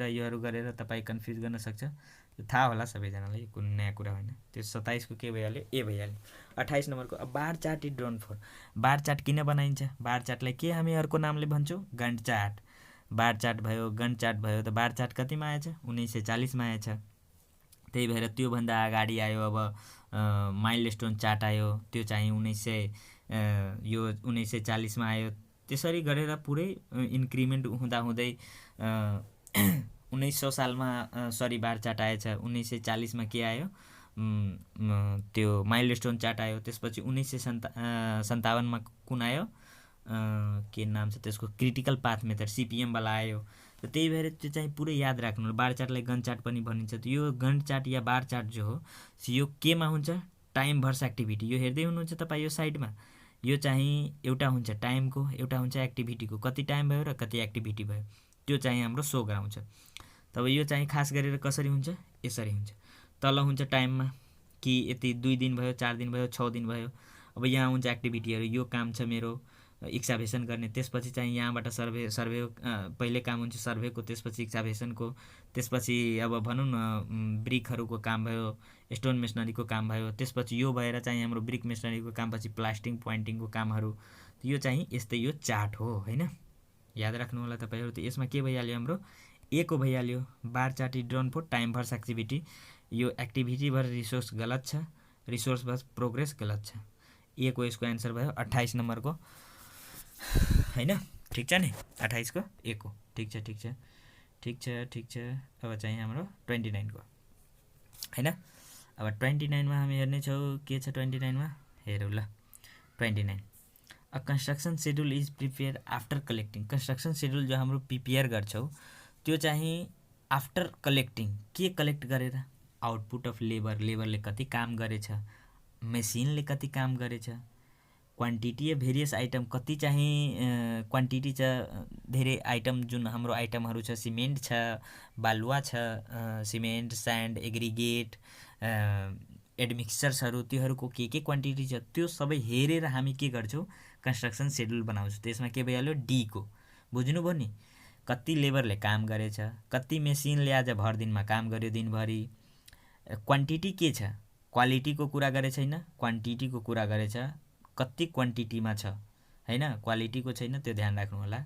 योहरू गरेर तपाईँ कन्फ्युज गर्न सक्छ, त्यो थाहा होला सबैजनालाई, कुन नयाँ कुरा होइन। त्यो 27 को के भइहाल्यो, ए भइहाल्यो। 28 नम्बरको, अब bar chart is drawn for. Bar chart किन बनाइन्छ, बार चार्टलाई के हामी अर्को नामले भन्छौँ, गन्ट चार्ट। बार चार्ट भयो, गन्ट चार्ट भयो, त बार चार्ट कतिमा आएछ, 1940मा आएछ। त्यही भएर त्योभन्दा अगाडि आयो अब माइलस्टोन चार्ट आयो, त्यो चाहिँ 1940मा आयो। त्यसरी गरेर पुरै इन्क्रिमेन्ट हुँदाहुँदै 1900 सालमा बार चार्ट आएछ। 1940मा के आयो, त्यो माइलस्टोन चार्ट आयो। त्यसपछि 1957मा कुन आयो, के नाम छ त्यसको, क्रिटिकल पाथ मेथड, CPM वाला आयो। त त्यही भएर त्यो चाहिँ पुरै याद राख्नु। बार चार्टलाई गन्ट चार्ट पनि भनिन्छ। त यो गन्ट चार्ट या बार चार्ट जो हो यो केमा हुन्छ, टाइम भर्स एक्टिभिटी। यो हेर्दै हुनुहुन्छ तपाईँ यो साइडमा, यो चाहिँ एउटा हुन्छ टाइमको, एउटा हुन्छ एक्टिभिटीको, कति टाइम भयो र कति एक्टिभिटी भयो, त्यो चाहिँ हाम्रो सो गराउँछ। तब यो चाहिँ खास गरेर कसरी हुन्छ, यसरी हुन्छ। तल हुन्छ टाइममा कि यति 2 दिन भयो, 4 दिन भयो, 6 दिन भयो। अब यहाँ हुन्छ एक्टिभिटीहरू, यो काम छ मेरो एक्साभेसन गर्ने। त्यसपछि चाहिँ यहाँबाट सर्वे पहिले काम हुन्छ सर्वेको, त्यसपछि एक्साभेसनको, त्यसपछि अब भनौँ न ब्रिकहरूको काम भयो, स्टोन मेसनरीको काम भयो। त्यसपछि यो भएर चाहिँ हाम्रो ब्रिक मेसनरीको कामपछि प्लास्टिङ पोइन्टिङको कामहरू। यो चाहिँ यस्तै यो चार्ट हो हैन, याद राख्नु होला तपाईँहरू। त यसमा के भइहाल्यो, हाम्रो ए को भइहाल्यो, bar chart is drawn for time versus activity. यो एक्टिभिटी भर रिसोर्स गलत छ, रिसोर्स भर्स प्रोग्रेस गलत छ। ए को यसको एन्सर भयो 28 नम्बरको हैन। ठिक छ नि, 28 को ए को। ठिक छ। अब चाहिँ हाम्रो 29 को हैन। अब 29 मा हामी हेर्नेछौँ के छ 29 मा, हेरौँ ल। 29, a construction schedule is prepare after collecting. Construction schedule जो हाम्रो प्रिपेयर गर्छौँ त्यो चाहिँ आफ्टर कलेक्टिङ, के कलेक्ट गरेर, आउटपुट अफ लेबर, लेबरले कति काम गरेछ, मेसिनले कति काम गरेछ, क्वान्टिटी या भेरियस आइटम, कति चाहिँ क्वान्टिटी छ, धेरै आइटम जुन हाम्रो आइटमहरू छ, सिमेन्ट छ, बालुवा छ, सिमेन्ट, स्यान्ड, एग्रिगेट, एडमिक्सचर्सहरू, त्योहरूको के क्वान्टिटी छ, त्यो सबै हेरेर हामी के गर्छौँ, कन्स्ट्रक्सन सेड्युल बनाउँछौँ। त्यसमा के भइहाल्यो, डी को। बुझ्नुभयो नि, कति लेबरले काम गरेछ, कति मेसिनले आज भर दिनमा काम गर्यो दिनभरि, क्वान्टिटी के छ, क्वालिटीको कुरा गरे छैन, क्वान्टिटीको कुरा गरेछ, कति क्वान्टिटीमा छ हैन, क्वालिटीको छैन, त्यो ध्यान राख्नु होला।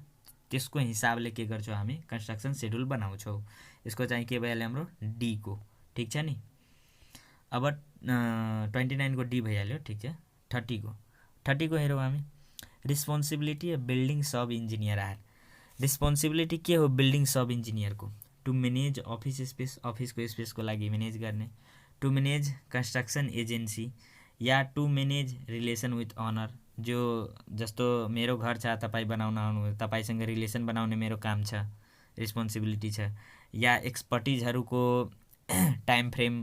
त्यसको हिसाबले के गर्छौँ हामी, कन्स्ट्रक्सन सेड्युल बनाउँछौँ। यसको चाहिँ के भइहाल्यो हाम्रो, डी को। ठिक छ नि। अब 29 को डी भइहाल्यो। ठिक छ। 30 को हेरौँ हामी, responsibility building sub engineer are. Responsibility के हो बिल्डिङ सब इन्जिनियरको, टु म्यानेज अफिस स्पेस, अफिसको स्पेसको लागि म्यानेज गर्ने, टु म्यानेज कन्स्ट्रक्सन एजेन्सी या to manage relation with owner. जो जस्तो मेरो घर छ, तपाईँ बनाउन आउनु, तपाईँसँग रिलेसन बनाउने मेरो काम छ रेस्पोन्सिबिलिटी छ, या एक्सपर्टिजहरूको टाइम फ्रेम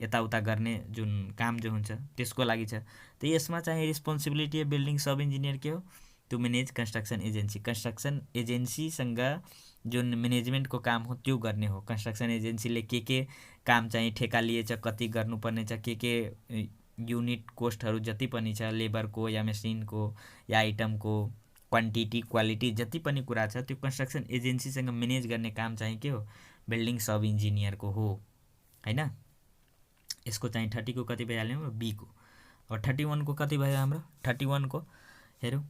यताउता गर्ने जुन काम जो हुन्छ त्यसको लागि छ। त यसमा चाहिँ रेस्पोन्सिबिलिटी बिल्डिङ सब इन्जिनियर के हो, to manage construction agency. Construction एजेन्सीसँग जुन म्यानेजमेन्टको काम हो त्यो गर्ने हो। कन्स्ट्रक्सन एजेन्सीले के काम चाहिँ ठेका लिएछ, कति गर्नुपर्ने छ, के युनिट कोस्टहरू जति पनि छ, लेबरको या मेसिनको या आइटमको क्वान्टिटी क्वालिटी जति पनि कुरा छ त्यो कन्स्ट्रक्सन एजेन्सीसँग म्यानेज गर्ने काम चाहिँ के हो, बिल्डिङ सब इन्जिनियरको हो हैन। यसको चाहिँ 30 को कति भइहाल्यो बी को। अब 31 को कति भयो हाम्रो, 31 को हेरौँ,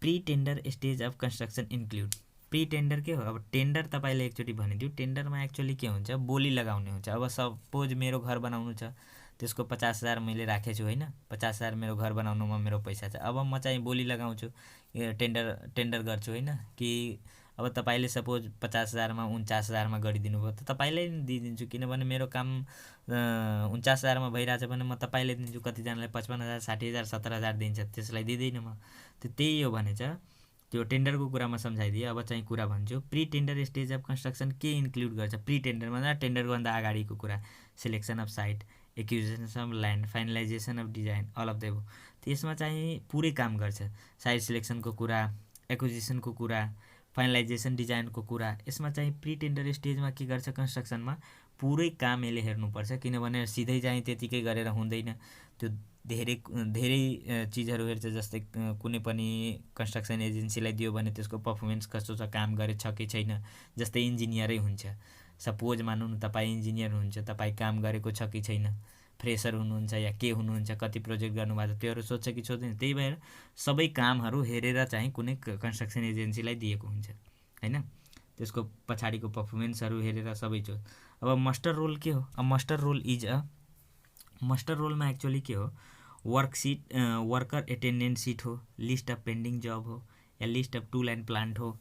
pre tender stage of construction include. Pre tender के हो, अब टेन्डर तपाईँले एकचोटि भनिदियो, टेन्डरमा एक्चुअली के हुन्छ, बोली लगाउने हुन्छ। अब सपोज मेरो घर बनाउनु छ, त्यसको 50,000 मैले राखेको छु होइन, 50,000 मेरो घर बनाउनुमा मेरो पैसा छ। अब म चाहिँ बोली लगाउँछु, टेन्डर गर्छु होइन, कि अब तपाईँले सपोज 50,000मा 49,000मा गरिदिनु भयो त तपाईँलाई दिइदिन्छु, किनभने मेरो काम 49,000मा भइरहेछ भने म तपाईँले दिन्छु। कतिजनालाई 55,000 60,000 70,000 दिन्छ, त्यसलाई दिँदैन म। त्यही हो भने चाहिँ त्यो टेन्डरको कुरामा सम्झाइदिएँ। अब चाहिँ कुरा भन्छु, pre tender stage of construction के इन्क्लुड गर्छ। प्री टेन्डरमा टेन्डरको भन्दा अगाडिको कुरा, selection of site, acquisition of land, finalisation of design, all of देव। त्यसमा चाहिँ पुरै काम गर्छ, साइट सिलेक्सनको कुरा, एक्विजिसनको कुरा, फाइनलाइजेसन डिजाइनको कुरा। यसमा चाहिँ प्री टेन्डर स्टेजमा के गर्छ, कन्स्ट्रक्सनमा पुरै काम यसले हेर्नुपर्छ, किनभने सिधै चाहिँ त्यतिकै गरेर हुँदैन। त्यो धेरै चिजहरू हेर्छ, जस्तै कुनै पनि कन्स्ट्रक्सन एजेन्सीलाई दियो भने त्यसको पर्फर्मेन्स कस्तो छ, काम गरेछ कि छैन। जस्तै इन्जिनियरै हुन्छ, सपोज मानौँ न तपाईँ इन्जिनियर हुनुहुन्छ, तपाईँ काम गरेको छ कि छैन, फ्रेसर हुनुहुन्छ या के हुनुहुन्छ, कति प्रोजेक्ट गर्नुभएको छ त्योहरू सोध्छ कि सोध्दैन। त्यही भएर सबै कामहरू हेरेर चाहिँ कुनै कन्स्ट्रक्सन एजेन्सीलाई दिएको हुन्छ हैन। त्यसको पछाडिको पर्फर्मेन्सहरू हेरेर सबै चोज। अब मास्टर रोल के हो, अब master role is a, master रोलमा एक्चुअली के हो, वर्कर एटेन्डेन्स सिट हो, लिस्ट अफ पेन्डिङ जब हो, या list of tool and plant हो।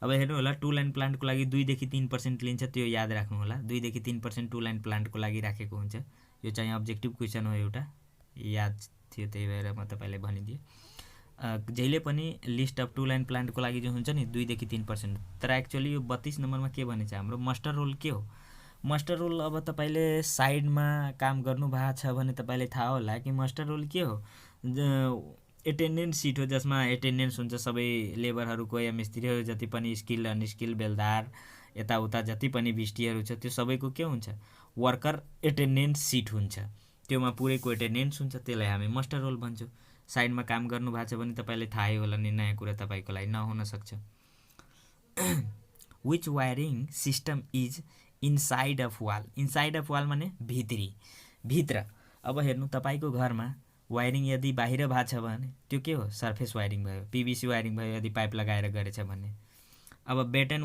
अब हेर्नु होला, टुल एन्ड प्लान्टको लागि 2 देखि 3% लिन्छ, त्यो याद राख्नु होला। 2 देखि 3% टुल एन्ड प्लान्टको लागि राखेको हुन्छ। यो चाहिँ अब्जेक्टिभ क्वेसन हो, एउटा याद थियो, त्यही भएर म तपाईँलाई भनिदिएँ। जहिले पनि लिस्ट अफ टुल एन्ड प्लान्टको लागि जो हुन्छ नि 2 देखि 3%। तर एक्चुअली यो 32 नम्बरमा के भनेछ हाम्रो, मास्टर रोल के हो। मास्टर रोल अब तपाईँले साइडमा काम गर्नुभएको छ भने तपाईँलाई थाहा होला कि मास्टर रोल के हो, एटेन्डेन्स सिट हो, जसमा एटेन्डेन्स हुन्छ सबै लेबरहरूको या मिस्त्रीहरू जति पनि स्किल अनस्किल बेलदार यताउता जति पनि भिस्टीहरू छ त्यो सबैको के हुन्छ, वर्कर एटेन्डेन्स सिट हुन्छ। त्योमा पुरैको एटेन्डेन्स हुन्छ, त्यसलाई हामी मास्टर रोल भन्छौँ। साइडमा काम गर्नुभएको छ भने तपाईँलाई थाहै होला नि, नयाँ कुरा तपाईँको लागि नहुन सक्छ। Which wiring system is inside of wall. Inside of wall माने भित्र। अब हेर्नु, तपाईँको घरमा वायरिङ यदि बाहिर भएको छ भने त्यो के हो, सर्फेस वायरिङ भयो, पिभिसी वायरिङ भयो, यदि पाइप लगाएर गरेछ भने। अब बेटन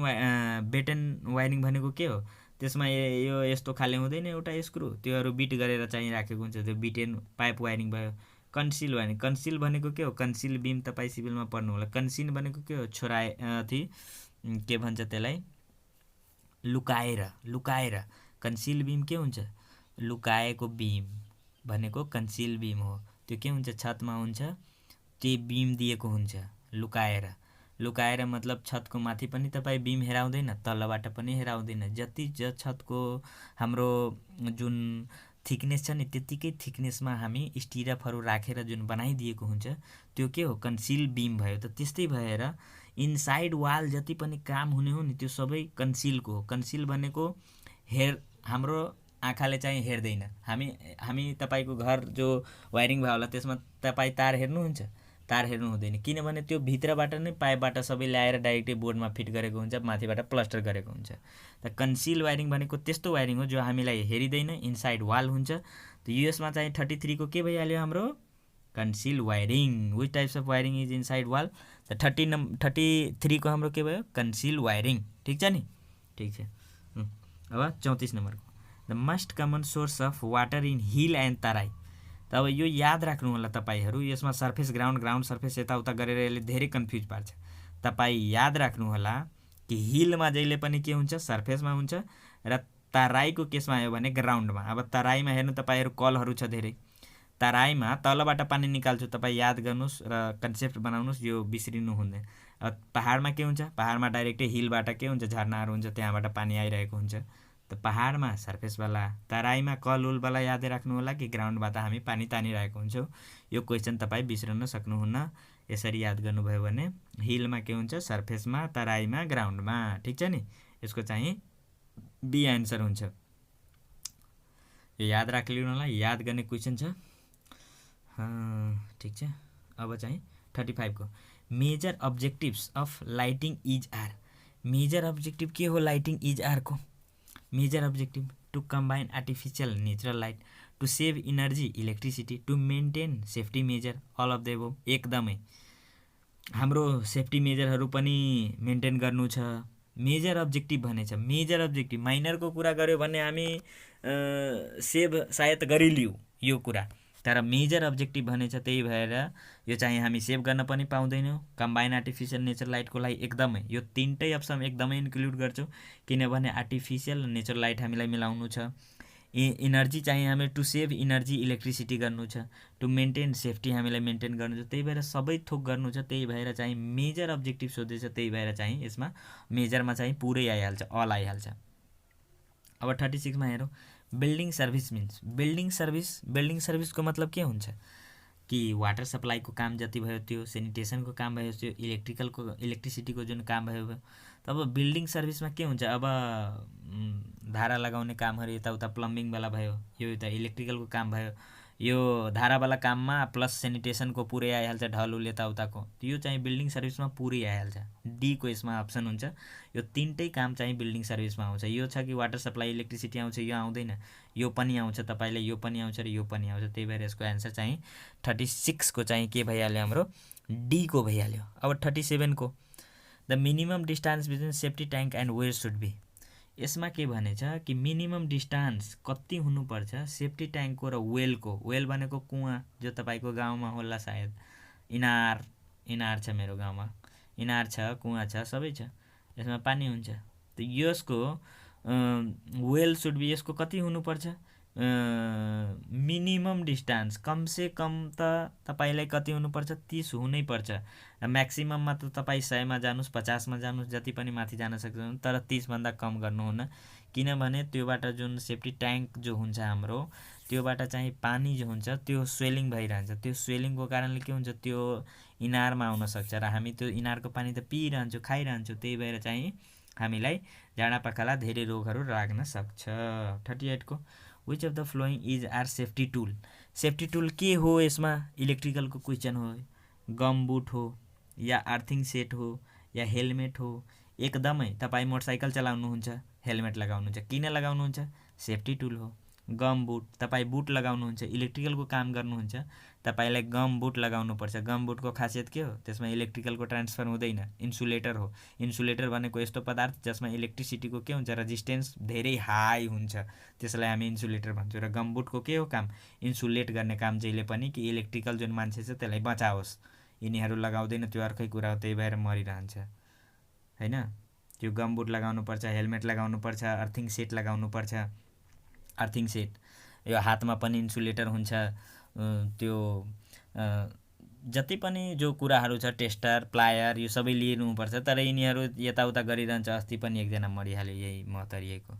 वायरिङ भनेको के हो, त्यसमा यो यस्तो खाले हुँदैन, एउटा स्क्रु त्योहरू बिट गरेर चाहिँ राखेको हुन्छ, त्यो बिटेन पाइप वायरिङ भयो। कन्सिल वायरिङ, कन्सिल भनेको के हो, कन्सिल बिम तपाईँ सिभिलमा पढ्नु होला। कन्सिल भनेको के हो, के भन्छ त्यसलाई, लुकाएर। कन्सिल बिम के हुन्छ, लुकाएको बिम भनेको कन्सिल बिम हो। त्यो के हुन्छ, छतमा हुन्छ, त्यो बिम दिएको हुन्छ लुकाएर मतलब छतको माथि पनि तपाईँ बिम हेराउँदैन, तलबाट पनि हेराउँदैन। जति छतको हाम्रो जुन थिकनेस छ नि त्यतिकै थिकनेसमा हामी स्टिरअपहरू राखेर जुन बनाइदिएको हुन्छ त्यो के हो, कन्सिल बिम भयो। त त्यस्तै भएर इनसाइड वाल जति पनि काम हुने हो नि त्यो सबै कन्सिलको हो। कन्सिल भनेको हाम्रो आँखाले चाहिँ हेर्दैन। हामी तपाईको घर जो वायरिङ भयो होला त्यसमा तपाईँ तार हेर्नुहुन्छ, तार हेर्नु हुँदैन, किनभने त्यो भित्रबाट नै पाइपबाट सबै ल्याएर डाइरेक्टली बोर्डमा फिट गरेको हुन्छ, माथिबाट प्लास्टर गरेको हुन्छ। त कन्सिल वायरिङ भनेको त्यस्तो वायरिङ हो जो हामीलाई हेरिँदैन, इनसाइड वाल हुन्छ। त युएसमा चाहिँ 33 को के भइहाल्यो हाम्रो, conceal wiring. Which types of wiring is inside wall, त 33 को हाम्रो के भयो, कन्सिल वायरिङ। ठिक छ नि, ठिक छ। अब 34 नम्बरको, the most common source of water in hill and Terai. त अब यो याद राख्नु होला तपाईहरू, यसमा सर्फेस ग्राउन्ड सर्फेस यताउता गरेर यसले धेरै कन्फ्युज पार्छ। तपाईँ याद राख्नु होला कि हिलमा जहिले पनि के हुन्छ, सर्फेसमा हुन्छ, र तराईको केसमा आयो भने ग्राउन्डमा। अब तराईमा हेर्नु तपाईहरू कलहरू छ धेरै, तराईमा तलबाट पानी निकाल्छु, तपाईँ याद गर्नुहोस् र कन्सेप्ट बनाउनुहोस्, यो बिर्सिनु हुँदैन। पहाडमा के हुन्छ, पहाडमा डाइरेक्टै हिलबाट के हुन्छ, झरनाहरू हुन्छ, त्यहाँबाट पानी आइरहेको हुन्छ। त पहाडमा सर्फेसवाला, तराईमा कलउलवाला यादै राख्नु होला कि ग्राउन्डबाट हामी पानी तानिरहेको हुन्छौँ। यो क्वेसन तपाईँ बिर्सन सक्नुहुन्न। यसरी याद गर्नुभयो भने हिलमा के हुन्छ, सर्फेसमा, तराईमा, ग्राउन्डमा। ठिक छ नि, यसको चाहिँ बी एन्सर हुन्छ। यो याद राखिलिनु होला, याद गर्ने क्वेसन छ। ठिक छ। अब चाहिँ 35 को major objectives of lighting is are. Major objective के हो लाइटिङ इज आरको? Major objective to combine artificial natural light, to save energy electricity, to maintain safety measure, all of the above. एकदमै हाम्रो सेफ्टी मेजरहरू पनि मेन्टेन गर्नु छ। Major objective भनेछ, मेजर अब्जेक्टिभ। माइनरको कुरा गऱ्यो भने हामी सेभ सायद गरिलियौँ यो कुरा, तर मेजर अब्जेक्टिभ भनेछ, त्यही भएर यो चाहिँ हामी सेभ गर्न पनि पाउँदैनौँ। कम्बाइन आर्टिफिसियल नेचुरल लाइटको लागि एकदमै यो तिनटै अप्सन एकदमै इन्क्लुड गर्छौँ, किनभने आर्टिफिसियल नेचुरल लाइट हामीलाई मिलाउनु छ। इनर्जी चाहिँ हामी टु सेभ इनर्जी इलेक्ट्रिसिटी गर्नु छ, टु मेन्टेन सेफ्टी हामीलाई मेन्टेन गर्नु छ, त्यही भएर सबै थोक गर्नु छ। त्यही भएर चाहिँ मेजर अब्जेक्टिभ सोध्दैछ, त्यही भएर चाहिँ यसमा मेजरमा चाहिँ पुरै आइहाल्छ, अल आइहाल्छ। अब 36 मा हेरौँ, बिल्डिङ सर्भिस मिन्स। बिल्डिङ सर्भिसको मतलब के हुन्छ कि वाटर सप्लाईको काम जति भयो त्यो, सेनिटेसनको काम भयो त्यो, इलेक्ट्रिसिटीको जुन काम भयो। तब बिल्डिङ सर्भिसमा के हुन्छ, अब धारा लगाउने कामहरू यताउता प्लम्बिङवाला भयो, यो यता इलेक्ट्रिकलको काम भयो, यो धारावाला काममा प्लस सेनिटेसनको पुरै आइहाल्छ, ढलुल यताउताको, यो चाहिँ बिल्डिङ सर्भिसमा पुरै आइहाल्छ। डी को यसमा अप्सन हुन्छ। यो तिनटै काम चाहिँ बिल्डिङ सर्भिसमा आउँछ। यो छ कि वाटर सप्लाई इलेक्ट्रिसिटी आउँछ, यो आउँदैन, यो पनि आउँछ तपाईँले, यो पनि आउँछ र यो पनि आउँछ। त्यही भएर यसको एन्सर चाहिँ 36 को चाहिँ के भइहाल्यो, हाम्रो डी को भइहाल्यो। अब 37 को the minimum distance between safety tank and where should be. यसमा के भनेछ कि मिनिमम डिस्टेन्स कति हुनुपर्छ सेफ्टी ट्याङ्कको र वेलको। वेल भनेको कुवा, जो तपाईँको गाउँमा होला सायद। इनार छ, मेरो गाउँमा इनार छ, कुवा छ, सबै छ, यसमा पानी हुन्छ। त यसको वेल सुड बी, यसको कति हुनुपर्छ मिनिमम डिस्टेन्स, कमसे कम त तपाईँलाई कति हुनुपर्छ, 30 हुनैपर्छ। म्याक्सिमममा त तपाईँ 100 मा जानुहोस्, 50 मा जानुहोस्, जति पनि माथि जान सक्नुहुन्छ, तर 30 भन्दा कम गर्नुहुन्न। किनभने त्योबाट जुन सेफ्टी ट्याङ्क जो हुन्छ हाम्रो, त्योबाट चाहिँ पानी जो हुन्छ त्यो स्वेलिङ भइरहन्छ। त्यो स्वेलिङको कारणले के हुन्छ, त्यो इनारमा आउन सक्छ र हामी त्यो इनारको पानी त पिइरहन्छौँ, खाइरहन्छौँ। त्यही भएर चाहिँ हामीलाई झाडापाखाला धेरै रोगहरू लाग्न सक्छ। 38 को which of the following is are safety tool. Safety tool के हो, यसमा इलेक्ट्रिकलको क्वेसन हो। गमबुट हो या अर्थिङ सेट हो या हेलमेट हो। एकदमै तपाईँ मोटरसाइकल चलाउनुहुन्छ, हेलमेट लगाउनुहुन्छ, किन लगाउनुहुन्छ, सेफ्टी टुल हो। गम बुट, तपाईँ बुट लगाउनुहुन्छ, इलेक्ट्रिकलको काम गर्नुहुन्छ, तपाईँलाई गम बुट लगाउनुपर्छ। गम बुटको खासियत के हो, त्यसमा इलेक्ट्रिकलको ट्रान्सफर हुँदैन, इन्सुलेटर हो। इन्सुलेटर भनेको यस्तो पदार्थ जसमा इलेक्ट्रिसिटीको के हुन्छ, रेजिस्टेन्स धेरै हाई हुन्छ, त्यसलाई हामी इन्सुलेटर भन्छौँ। र गम बुटको के हो काम, इन्सुलेट गर्ने काम जहिले पनि, कि इलेक्ट्रिकल जुन मान्छे छ त्यसलाई बचाओस्। यिनीहरू लगाउँदैन, त्यो अर्कै कुरा हो, त्यही भएर मरिरहन्छ हैन। त्यो गम बुट लगाउनुपर्छ, हेलमेट लगाउनुपर्छ, अर्थिङ सेट लगाउनुपर्छ। अर्थिङ सेट यो हातमा पनि इन्सुलेटर हुन्छ। त्यो जति पनि जो कुराहरू छ, टेस्टर, प्लायर, यो सबै लिनुपर्छ, तर यिनीहरू यताउता गरिरहन्छ। अस्ति पनि एकजना मरिहाल्यो यही महतरिएको,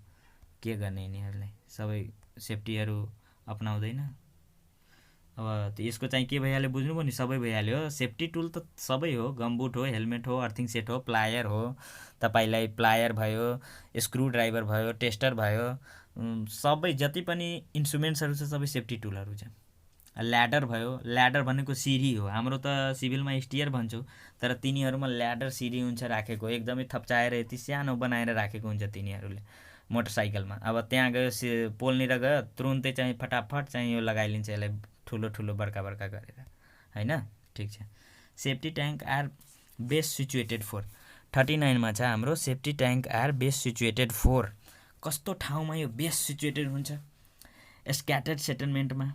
के गर्ने यिनीहरूलाई, सबै सेफ्टीहरू अपनाउँदैन। अब यसको चाहिँ के भइहाल्यो बुझ्नुभयो नि, सबै भइहाल्यो। सेफ्टी टुल त सबै हो, गमबुट हो, हेलमेट हो, अर्थिङ सेट हो, प्लायर हो, तपाईँलाई प्लायर भयो, स्क्रु ड्राइभर भयो, टेस्टर भयो, सबै जति पनि इन्स्ट्रुमेन्ट्सहरू छ सबै सेफ्टी टुलहरू छ। ल्याडर भयो, ल्याडर भनेको सिडी हो। हाम्रो त सिभिलमा स्टियर भन्छौँ, तर तिनीहरूमा ल्याडर सिडी हुन्छ राखेको, एकदमै थप्चाएर यति सानो बनाएर राखेको हुन्छ तिनीहरूले मोटरसाइकलमा। अब त्यहाँ गयो, पोलनिर गयो, तुरुन्तै चाहिँ फटाफट चाहिँ यो लगाइलिन्छ, यसलाई ठुलो ठुलो बर्का बर्का गरेर हैन। ठिक छ। Safety tank are best situated for. 39 मा छ हाम्रो safety tank are best situated for. कस्तो ठाउँमा यो बेस्ट सिचुएटेड हुन्छ, स्क्याटर्ड सेटलमेन्टमा,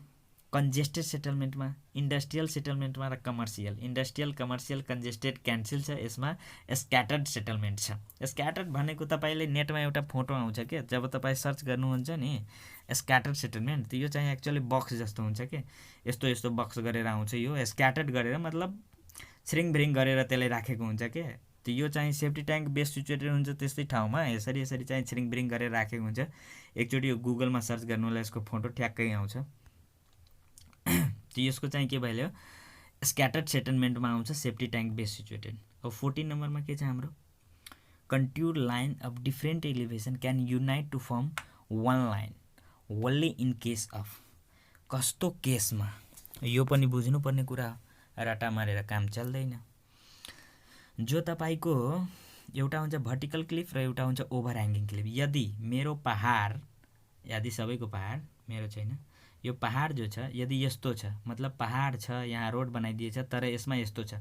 कन्जेस्टेड सेटलमेन्टमा, इन्डस्ट्रियल सेटलमेन्टमा र commercial. Industrial, commercial, congested cancel छ, यसमा स्क्याटर्ड सेटलमेन्ट छ। स्क्याटर्ड भनेको तपाईँले नेटमा एउटा फोटो आउँछ के, जब तपाईँ सर्च गर्नुहुन्छ नि स्क्याटर्ड सेटलमेन्ट, त यो चाहिँ एक्चुअली बक्स जस्तो हुन्छ के, यस्तो यस्तो बक्स गरेर आउँछ। यो स्क्याटर्ड गरेर मतलब छ्रिङभ्रिङ गरेर त्यसलाई राखेको हुन्छ के। त्यो यो चाहिँ सेफ्टी ट्याङ्क बेस्ट सिचुएटेड हुन्छ त्यस्तै ठाउँमा यसरी चाहिँ छ्रिङभ्रिङ गरेर राखेको हुन्छ। एकचोटि यो गुगलमा सर्च गर्नु होला, यसको फोटो ठ्याक्कै आउँछ। त्यो यसको चाहिँ के भइहाल्यो, स्क्याटर्ड सेटलमेन्टमा आउँछ सेफ्टी ट्याङ्क बेस्ट सिचुएटेड। अब 14 नम्बरमा के छ हाम्रो, contour line of different elevation can unite to form one line only in case of. कस्तो केसमा, यो पनि बुझ्नुपर्ने कुरा हो, रटा मारेर काम चल्दैन। जो तपाईँको एउटा हुन्छ भर्टिकल क्लिफ र एउटा हुन्छ ओभर ह्याङ्गिङ क्लिफ। यदि मेरो पहाड, यदि सबैको पहाड, मेरो छैन, यो पहाड जो छ यदि यस्तो छ, मतलब पहाड छ, यहाँ रोड बनाइदिएछ तर यसमा यस्तो छ।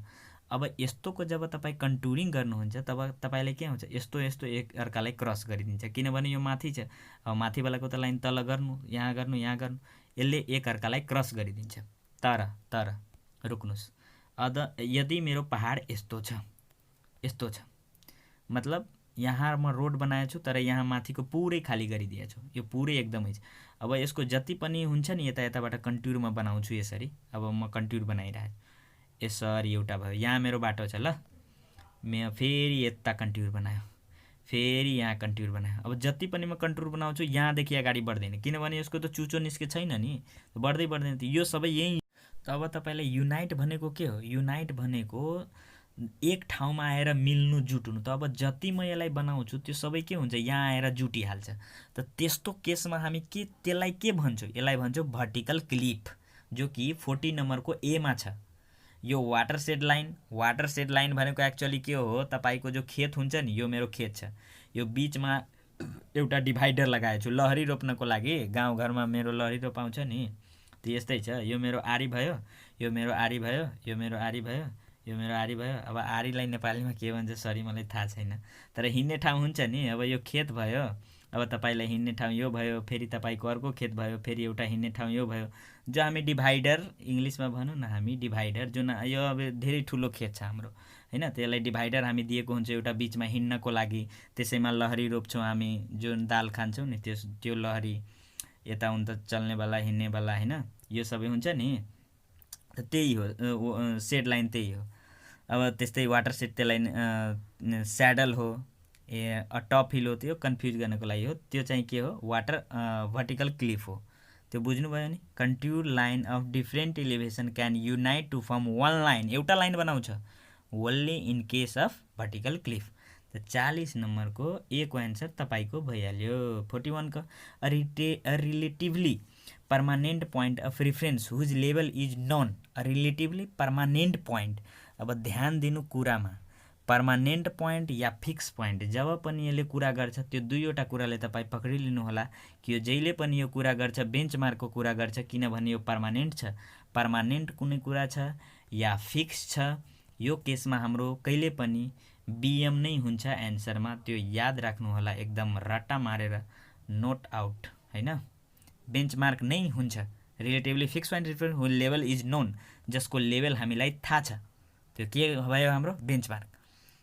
अब यस्तोको जब तपाईँ कन्टुरिङ गर्नुहुन्छ तब तपाईँले के हुन्छ, यस्तो यस्तो एक अर्कालाई क्रस गरिदिन्छ, किनभने यो माथि छ। अब माथिवालाको त लाइन तल गर्नु, यहाँ गर्नु, यहाँ गर्नु, यसले एक अर्कालाई क्रस गरिदिन्छ। तर रुक्नुहोस्, यदि मेरो पहाड यस्तो छ, यस्तो छ, मतलब यहाँ म रोड बनाएको छु तर यहाँ माथिको पुरै खाली गरिदिएको छु, यो पुरै एकदमै छ। अब यसको जति पनि हुन्छ नि यताबाट कन्ट्युर म बनाउँछु यसरी। अब म कन्ट्युर बनाइरहेको यसरी एउटा भयो, यहाँ मेरो बाटो छ ल, म फेरि यता कन्ट्युर बनायो, फेरि यहाँ कन्ट्युर बनायो। अब जति पनि म कन्ट्युर बनाउँछु यहाँदेखि अगाडि बढ्दैन, किनभने यसको त चुचो निस्के छैन नि, बढ्दै बढ्दैन, यो सबै यही। अब तपाईँलाई युनाइट भनेको के हो, युनाइट भनेको एक ठाउँमा आएर मिल्नु, जुट्नु। त अब जति म यसलाई बनाउँछु त्यो सबै के हुन्छ, यहाँ आएर जुटिहाल्छ। त त्यस्तो केसमा हामी के त्यसलाई के भन्छौँ, यसलाई भन्छौँ भर्टिकल क्लिफ, जो कि 14 नम्बरको एमा छ। यो water shed line, water shed line भनेको एक्चुअली के हो, तपाईँको जो खेत हुन्छ नि, यो मेरो खेत छ, यो बिचमा एउटा डिभाइडर लगाएको छु लहरी रोप्नको लागि। गाउँघरमा मेरो लहरी रोपाउँछ नि, त्यो यस्तै छ। यो मेरो आरी भयो, यो मेरो आरी भयो, यो मेरो आरी भयो, यो मेरो आरी भयो। अब आरीलाई नेपालीमा के भन्छ सरी मलाई थाहा छैन, तर हिँड्ने ठाउँ हुन्छ नि। अब यो खेत भयो, अब तपाईँलाई हिँड्ने ठाउँ यो भयो, फेरि तपाईँको अर्को खेत भयो, फेरि एउटा हिँड्ने ठाउँ यो भयो, जो हामी डिभाइडर इङ्ग्लिसमा भनौँ न, हामी डिभाइडर, जुन यो अब धेरै ठुलो खेत छ हाम्रो हैन, त्यसलाई डिभाइडर हामी दिएको हुन्छ एउटा बिचमा हिँड्नको लागि। त्यसैमा लहरी रोप्छौँ हामी, जुन दाल खान्छौँ नि त्यो लहरी यता उता चल्नेवाला, हिँड्नेवाला हैन, यो सबै हुन्छ नि। त त्यही हो सेड लाइन, त्यही हो। अब त्यस्तै वाटर सेड त्यसलाई स्याडल हो, टप हिल हो, त्यो कन्फ्युज गर्नको लागि हो। त्यो चाहिँ के हो, वाटर भर्टिकल क्लिफ हो। त्यो बुझ्नुभयो नि। Contour line of different elevation can unite to form one line, एउटा लाइन बनाउँछ only in case of vertical cliff. त 40 नम्बरको ए को एन्सर तपाईँको भइहाल्यो। 41 को relatively permanent point of reference whose level is known. Relatively permanent point, अब ध्यान दिनु कुरामा, पर्मानेन्ट पोइन्ट या फिक्स पोइन्ट जब पनि यसले कुरा गर्छ त्यो दुईवटा कुराले तपाईँ पक्रिलिनु होला कि यो जहिले पनि यो कुरा गर्छ बेन्चमार्कको कुरा गर्छ, किनभने यो पर्मानेन्ट छ। पर्मानेन्ट कुनै कुरा छ या फिक्स छ, यो केसमा हाम्रो कहिले पनि बिएम नै हुन्छ एन्सरमा। त्यो याद राख्नु होला, एकदम रट्टा मारेर नोट आउट हैन। बेन्चमार्क नै हुन्छ। Relatively fix point reference whose level is known, जसको लेभल हामीलाई थाहा छ, त्यो के भयो हाम्रो बेन्चमार्क।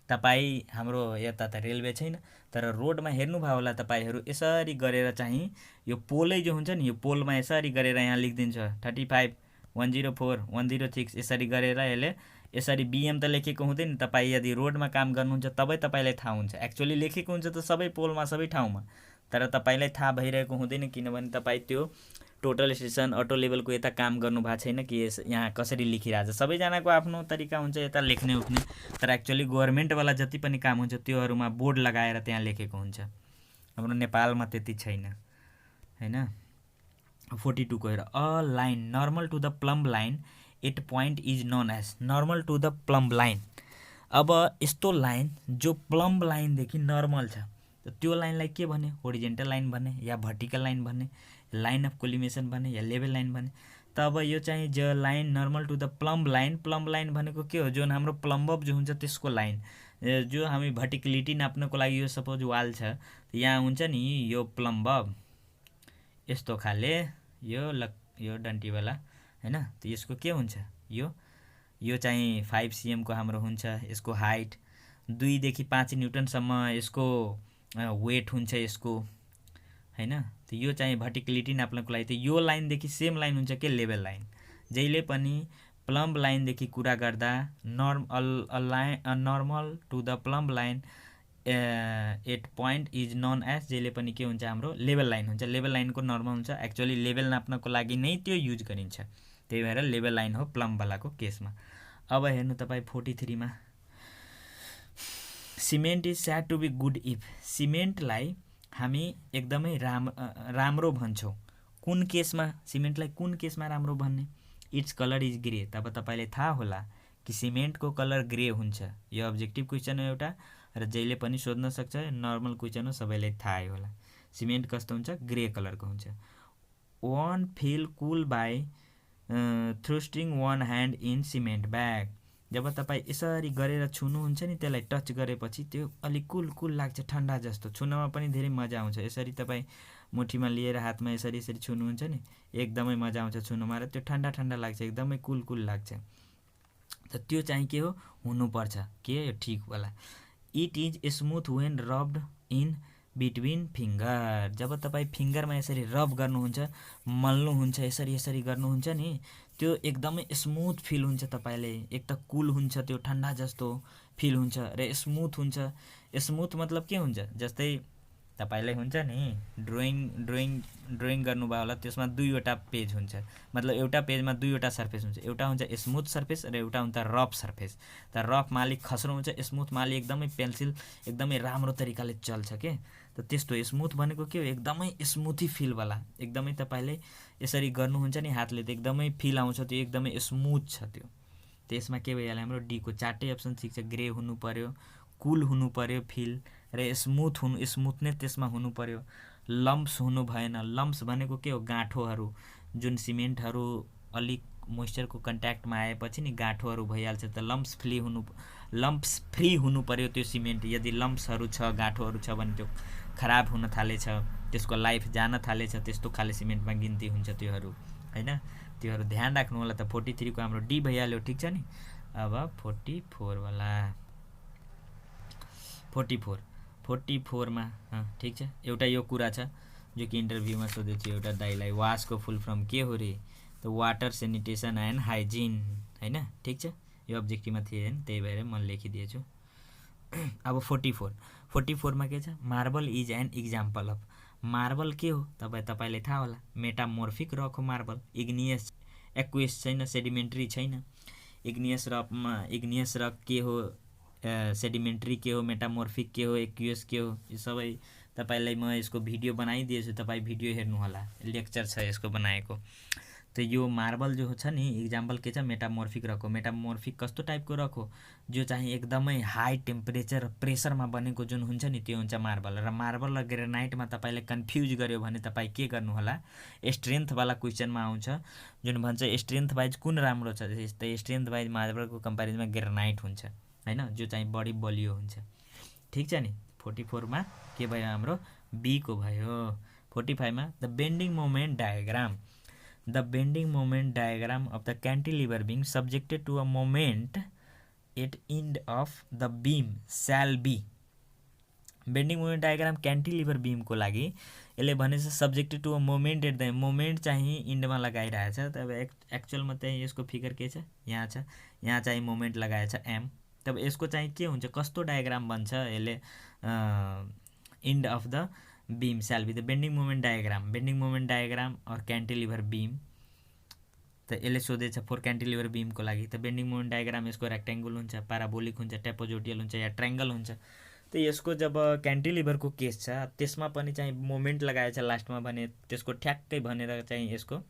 तपाईँ हाम्रो यता त रेलवे छैन, तर रोडमा हेर्नुभयो होला तपाईँहरू, यसरी गरेर चाहिँ यो पोलै जो हुन्छ नि, यो पोलमा यसरी गरेर यहाँ लेखिदिन्छ 35, 104, 106 यसरी गरेर यसले यसरी बिएम त लेखेको हुँदैन। तपाईँ यदि रोडमा काम गर्नुहुन्छ तबै तपाईँलाई थाहा हुन्छ। एक्चुअली लेखेको हुन्छ त सबै पोलमा सबै ठाउँमा, तर तपाईँलाई थाहा भइरहेको हुँदैन, किनभने तपाईँ त्यो टोटल स्टेसन अटो लेभलको यता काम गर्नु भएको छैन कि यहाँ कसरी लेखिरहेको छ। सबैजनाको आफ्नो तरिका हुन्छ यता लेख्ने उठ्ने, तर एक्चुअली गभर्मेन्टवाला जति पनि काम हुन्छ त्योहरूमा बोर्ड लगाएर त्यहाँ लेखेको हुन्छ। हाम्रो नेपालमा त्यति छैन हैन। 42 को हेर, a line normal to the plumb line at point is known as normal to the plumb line. अब यस्तो लाइन जो प्लम्ब लाइनदेखि नर्मल छ, त्यो लाइनलाई के भने, होरिजेन्टल लाइन भन्ने या भर्टिकल लाइन भन्ने, लाइन अफ कोलिमेसन भन्ने या लेभल लाइन भन्ने। त अब यो चाहिँ जो line normal to the plumb line, plumb line भनेको के हो, जुन हाम्रो प्लम्ब अप जो हुन्छ त्यसको लाइन, जो हामी भर्टिकलिटी नाप्नको लागि, यो सपोज वाल छ, यहाँ हुन्छ नि यो प्लम्ब अप यस्तो खाले, यो डन्टीवाला हैन। त यसको के हुन्छ, यो चाहिँ 5 cm को हाम्रो हुन्छ। यसको हाइट 2 देखि 5 न्युटनसम्म यसको वेट हुन्छ यसको हैन। त यो चाहिँ भर्टिकलिटी नाप्नको लागि त यो लाइनदेखि सेम लाइन हुन्छ के, लेभल लाइन। जहिले पनि प्लम्ब लाइनदेखि कुरा गर्दा normal to the plumb line at point is known as, जहिले पनि के हुन्छ हाम्रो लेभल लाइन हुन्छ। लेभल लाइनको नर्मल हुन्छ, एक्चुअली लेभल नाप्नको लागि नै त्यो युज गरिन्छ, त्यही भएर लेभल लाइन हो प्लम्बवालाको केसमा। अब हेर्नु तपाईँ 43 मा, cement is said to be good if. सिमेन्टलाई हामी एकदमै राम्रो भन्छौँ। कुन केसमा सिमेन्टलाई कुन केसमा राम्रो भन्ने? Its colour is grey. तब तपाईँलाई थाहा होला कि सिमेन्टको कलर ग्रे हुन्छ। यो अब्जेक्टिभ क्वेसन हो एउटा, र जहिले पनि सोध्न सक्छ, नर्मल क्वेसन हो, सबैलाई थाहै होला। सिमेन्ट कस्तो हुन्छ? ग्रे कलरको हुन्छ। One feel cool by thrusting one hand in cement bag. जब तपाईँ यसरी गरेर छुनुहुन्छ नि, त्यसलाई टच गरेपछि त्यो अलिक कुल लाग्छ, ठन्डा जस्तो, छुनमा पनि धेरै मजा आउँछ। यसरी तपाईँ मुठीमा लिएर हातमा यसरी छुनुहुन्छ नि, एकदमै मजा आउँछ छुनुमा, र त्यो ठन्डा लाग्छ, एकदमै कुल लाग्छ। त त्यो चाहिँ के हो? हुनुपर्छ के ठिक होला। It is smooth when rubbed in between finger. जब तपाईँ फिङ्गरमा यसरी रब गर्नुहुन्छ, मल्नुहुन्छ, यसरी गर्नुहुन्छ नि, त्यो एकदमै स्मुथ फिल हुन्छ। तपाईँले एक त कुल हुन्छ, त्यो ठन्डा जस्तो फिल हुन्छ, र स्मुथ हुन्छ। स्मुथ मतलब के हुन्छ? जस्तै तपाईँलाई हुन्छ नि ड्रइङ गर्नुभयो होला, त्यसमा दुईवटा पेज हुन्छ, मतलब एउटा पेजमा दुईवटा सर्फेस हुन्छ। एउटा हुन्छ स्मुथ सर्फेस र एउटा हुन्छ रफ सर्फेस। त रफमा अलिक खस्रो हुन्छ, स्मुथमा अलिक एकदमै पेन्सिल एकदमै राम्रो तरिकाले चल्छ के। त त्यस्तो स्मुथ भनेको के हो? एकदमै स्मुथी फिलवाला, एकदमै तपाईँले यसरी गर्नुहुन्छ नि हातले, त एकदमै फिल आउँछ, त्यो एकदमै स्मुथ छ त्यो। त्यसमा के भइहाल्यो हाम्रो? डीको चारटै अप्सन ठिक छ। ग्रे हुनु पर्यो, कुल हुनु पर्यो फिल, र स्मुथनेस त्यसमा हुनु पर्यो। लम्प्स हुनु भएन। लम्प्स भनेको के हो? गाँठोहरू, जुन सिमेन्टहरू अलिक मोइस्चरको कन्ट्याक्टमा आएपछि नि गाँठोहरू भइहाल्छ। त लम्प्स फ्री हुनु पर्यो त्यो सिमेन्ट। यदि लम्प्सहरू छ, गाँठोहरू छ भने त्यो खराब हुन थालेछ, त्यसको लाइफ जान थालेछ, त्यस्तो खाले सिमेन्टमा गिन्ती हुन्छ त्योहरू, होइन? त्योहरू ध्यान राख्नु होला। त 43 को हाम्रो डी भइहाल्यो, ठिक छ नि। अब 44 वाला 44 मा ठिक छ, एउटा यो कुरा छ जो कि इन्टरभ्यूमा सोधेको थियो। एउटा दाइलाई वासको फुल फर्म के हो रे? त वाटर सेनिटेसन एन्ड हाइजिन, होइन? ठिक छ, यो अब्जेक्टिभमा थिएन, त्यही भएर म लेखिदिएछु। अब 44 मा के छ? Marble is an example of. Marble के हो? तपाईँलाई थाहा होला, मेटामोर्फिक रक हो मार्बल। इग्नियस एक्वेस छैन, सेडिमेन्ट्री छैन। इग्नियस रक के हो, सेडिमेन्ट्री के हो, मेटामोर्फिक के हो, एक्युएस के हो, यो सबै तपाईँलाई म यसको भिडियो बनाइदिएछु, तपाईँ भिडियो हेर्नु होला, लेक्चर छ यसको बनाएको। त यो मार्बल जो छ नि, इक्जाम्पल के छ? मेटामोर्फिक रक हो। मेटामोर्फिक कस्तो टाइपको रक हो? जो चाहिँ एकदमै हाई टेम्परेचर प्रेसरमा बनेको जुन हुन्छ नि, त्यो हुन्छ मार्बल। र मार्बल र ग्रेनाइटमा तपाईँले कन्फ्युज गर्यो भने तपाईँ के गर्नु होला? स्ट्रेन्थवाला क्वेसनमा आउँछ, जुन भन्छ स्ट्रेन्थ वाइज कुन राम्रो छ। त्यस्तै स्ट्रेन्थ वाइज मार्बलको कम्पेरिजनमा ग्रेनाइट हुन्छ, होइन? जो चाहिँ बढी बलियो हुन्छ, ठिक छ नि। 44 मा के भयो हाम्रो? बी को भयो। 45 मा the bending moment diagram. The bending moment diagram of the cantilever being subjected to a moment at end of the beam shall be। Bending moment diagram cantilever बिमको लागि यसले भनेछ subjected to a moment at the moment चाहिँ इन्डमा लगाइरहेछ। तब एक्चुअलमा चाहिँ यसको figure के छ? यहाँ छ, यहाँ चाहिँ मोमेन्ट लगाएछ एम। तब यसको चाहिँ के हुन्छ? कस्तो डायग्राम बन्छ यसले? End of the beam shall be the bending moment diagram। Bending moment diagram और क्यान्टिलिभर बीम, त यसले सोधेछ फोर क्यान्टिलिभर बीमको लागि। त बेन्डिङ मोमेन्ट डायग्राम यसको रेक्टेङ्गल हुन्छ, प्याराबोलिक हुन्छ, ट्यापोजोटियल हुन्छ, या ट्रायङ्गल हुन्छ। त यसको जब क्यान्टिलिभरको केस छ, त्यसमा पनि चाहिँ मोमेन्ट लगाएछ लास्टमा भने त्यसको ठ्याक्कै भनेर चाहिँ यसको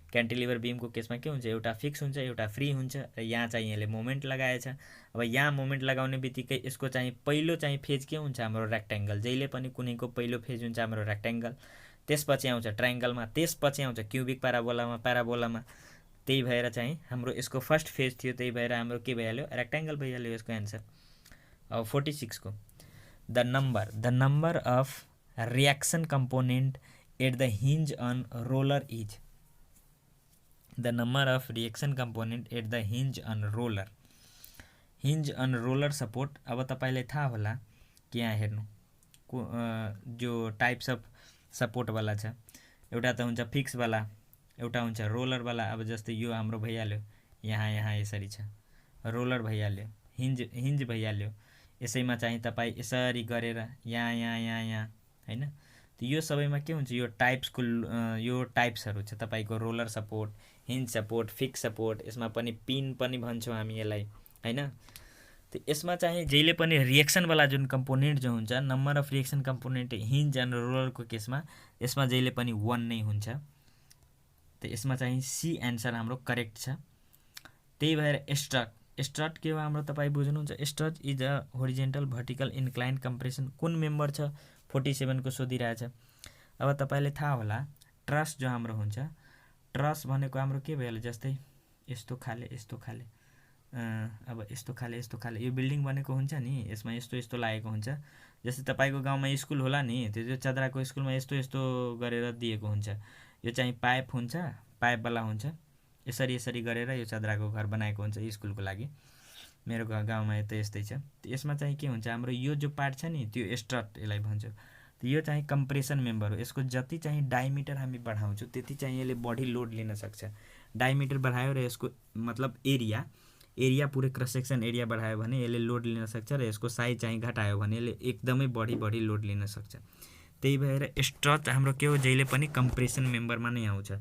क्यान्टिलिभर बीमको केसमा के हुन्छ? एउटा फिक्स हुन्छ, एउटा फ्री हुन्छ, र यहाँ चाहिँ यसले मोमेन्ट लगाएछ। अब यहाँ मोमेन्ट लगाउने बित्तिकै यसको चाहिँ पहिलो चाहिँ फेज के हुन्छ? हाम्रो रेक्टेङ्गल। जहिले पनि कुनैको पहिलो फेज हुन्छ हाम्रो रेक्टेङ्गल, त्यसपछि आउँछ ट्रायङ्गलमा, त्यसपछि आउँछ क्युबिक प्याराबोलामा। त्यही भएर चाहिँ हाम्रो यसको फर्स्ट फेज थियो, त्यही भएर हाम्रो के भइहाल्यो? रेक्टेङ्गल भइहाल्यो यसको एन्सर। अब 46 को the number of reaction component at the hinge on roller is. The number of reaction component at the hinge on roller support. अब तपाईँलाई थाहा होला कि यहाँ हेर्नु जो टाइप्स अफ सपोर्टवाला छ, एउटा त हुन्छ फिक्सवाला, एउटा हुन्छ रोलरवाला। अब जस्तै यो हाम्रो भइहाल्यो, यहाँ यहाँ यसरी छ, रोलर भइहाल्यो, हिन्ज भइहाल्यो। यसैमा चाहिँ तपाईँ यसरी गरेर यहाँ यहाँ यहाँ यहाँ होइन। यो सबैमा के हुन्छ, यो टाइप्सको यो टाइप्सहरू छ तपाईँको roller support, hinge support, fix support, यसमा पनि पिन पनि भन्छौँ हामी यसलाई होइन। तो यसमा चाहिँ जहिले पनि रिएक्सनवाला जुन कम्पोनेन्ट जो हुन्छ, number of reaction component hinge and रोलरको केसमा यसमा जहिले पनि 1 नै हुन्छ। तो यसमा चाहिँ सी एन्सर हाम्रो करेक्ट छ। त्यही भएर स्ट्रट के हो हाम्रो, तपाईँ बुझ्नुहुन्छ। Strut is a horizontal vertical incline compression. कुन मेम्बर छ 47 को सोधिरहेछ। अब तपाईँले थाहा होला ट्रस जो हाम्रो हुन्छ, ट्रस भनेको हाम्रो के भइहाल्यो, जस्तै यस्तो खाले यस्तो खाले, अब यस्तो खाले यो बिल्डिङ बनेको हुन्छ नि, यसमा यस्तो यस्तो लागेको हुन्छ। जस्तै तपाईँको गाउँमा स्कुल होला नि, त्यो चदराको स्कुलमा यस्तो यस्तो गरेर दिएको हुन्छ। यो चाहिँ पाइप हुन्छ, पाइपवाला हुन्छ, यसरी यसरी गरेर यो चदराको घर बनाएको हुन्छ स्कुलको लागि। मेरो गाउँमा त यस्तै छ। यसमा चाहिँ के हुन्छ, हाम्रो यो जो पार्ट छ नि त्यो स्ट्रट यसलाई भन्छौँ। यो चाहिँ कम्प्रेसन मेम्बर हो। यसको जति चाहिँ डायमिटर हामी बढाउँछौँ त्यति चाहिँ यसले बढी लोड लिन सक्छ। डायमिटर बढायो र यसको मतलब एरिया पुरै क्रस सेक्सन एरिया बढायो भने यसले लोड लिन सक्छ, र यसको साइज चाहिँ घटायो भने यसले एकदमै बढी लोड लिन सक्छ। त्यही भएर स्ट्रट हाम्रो के हो, जहिले पनि कम्प्रेसन मेम्बरमा नै आउँछ।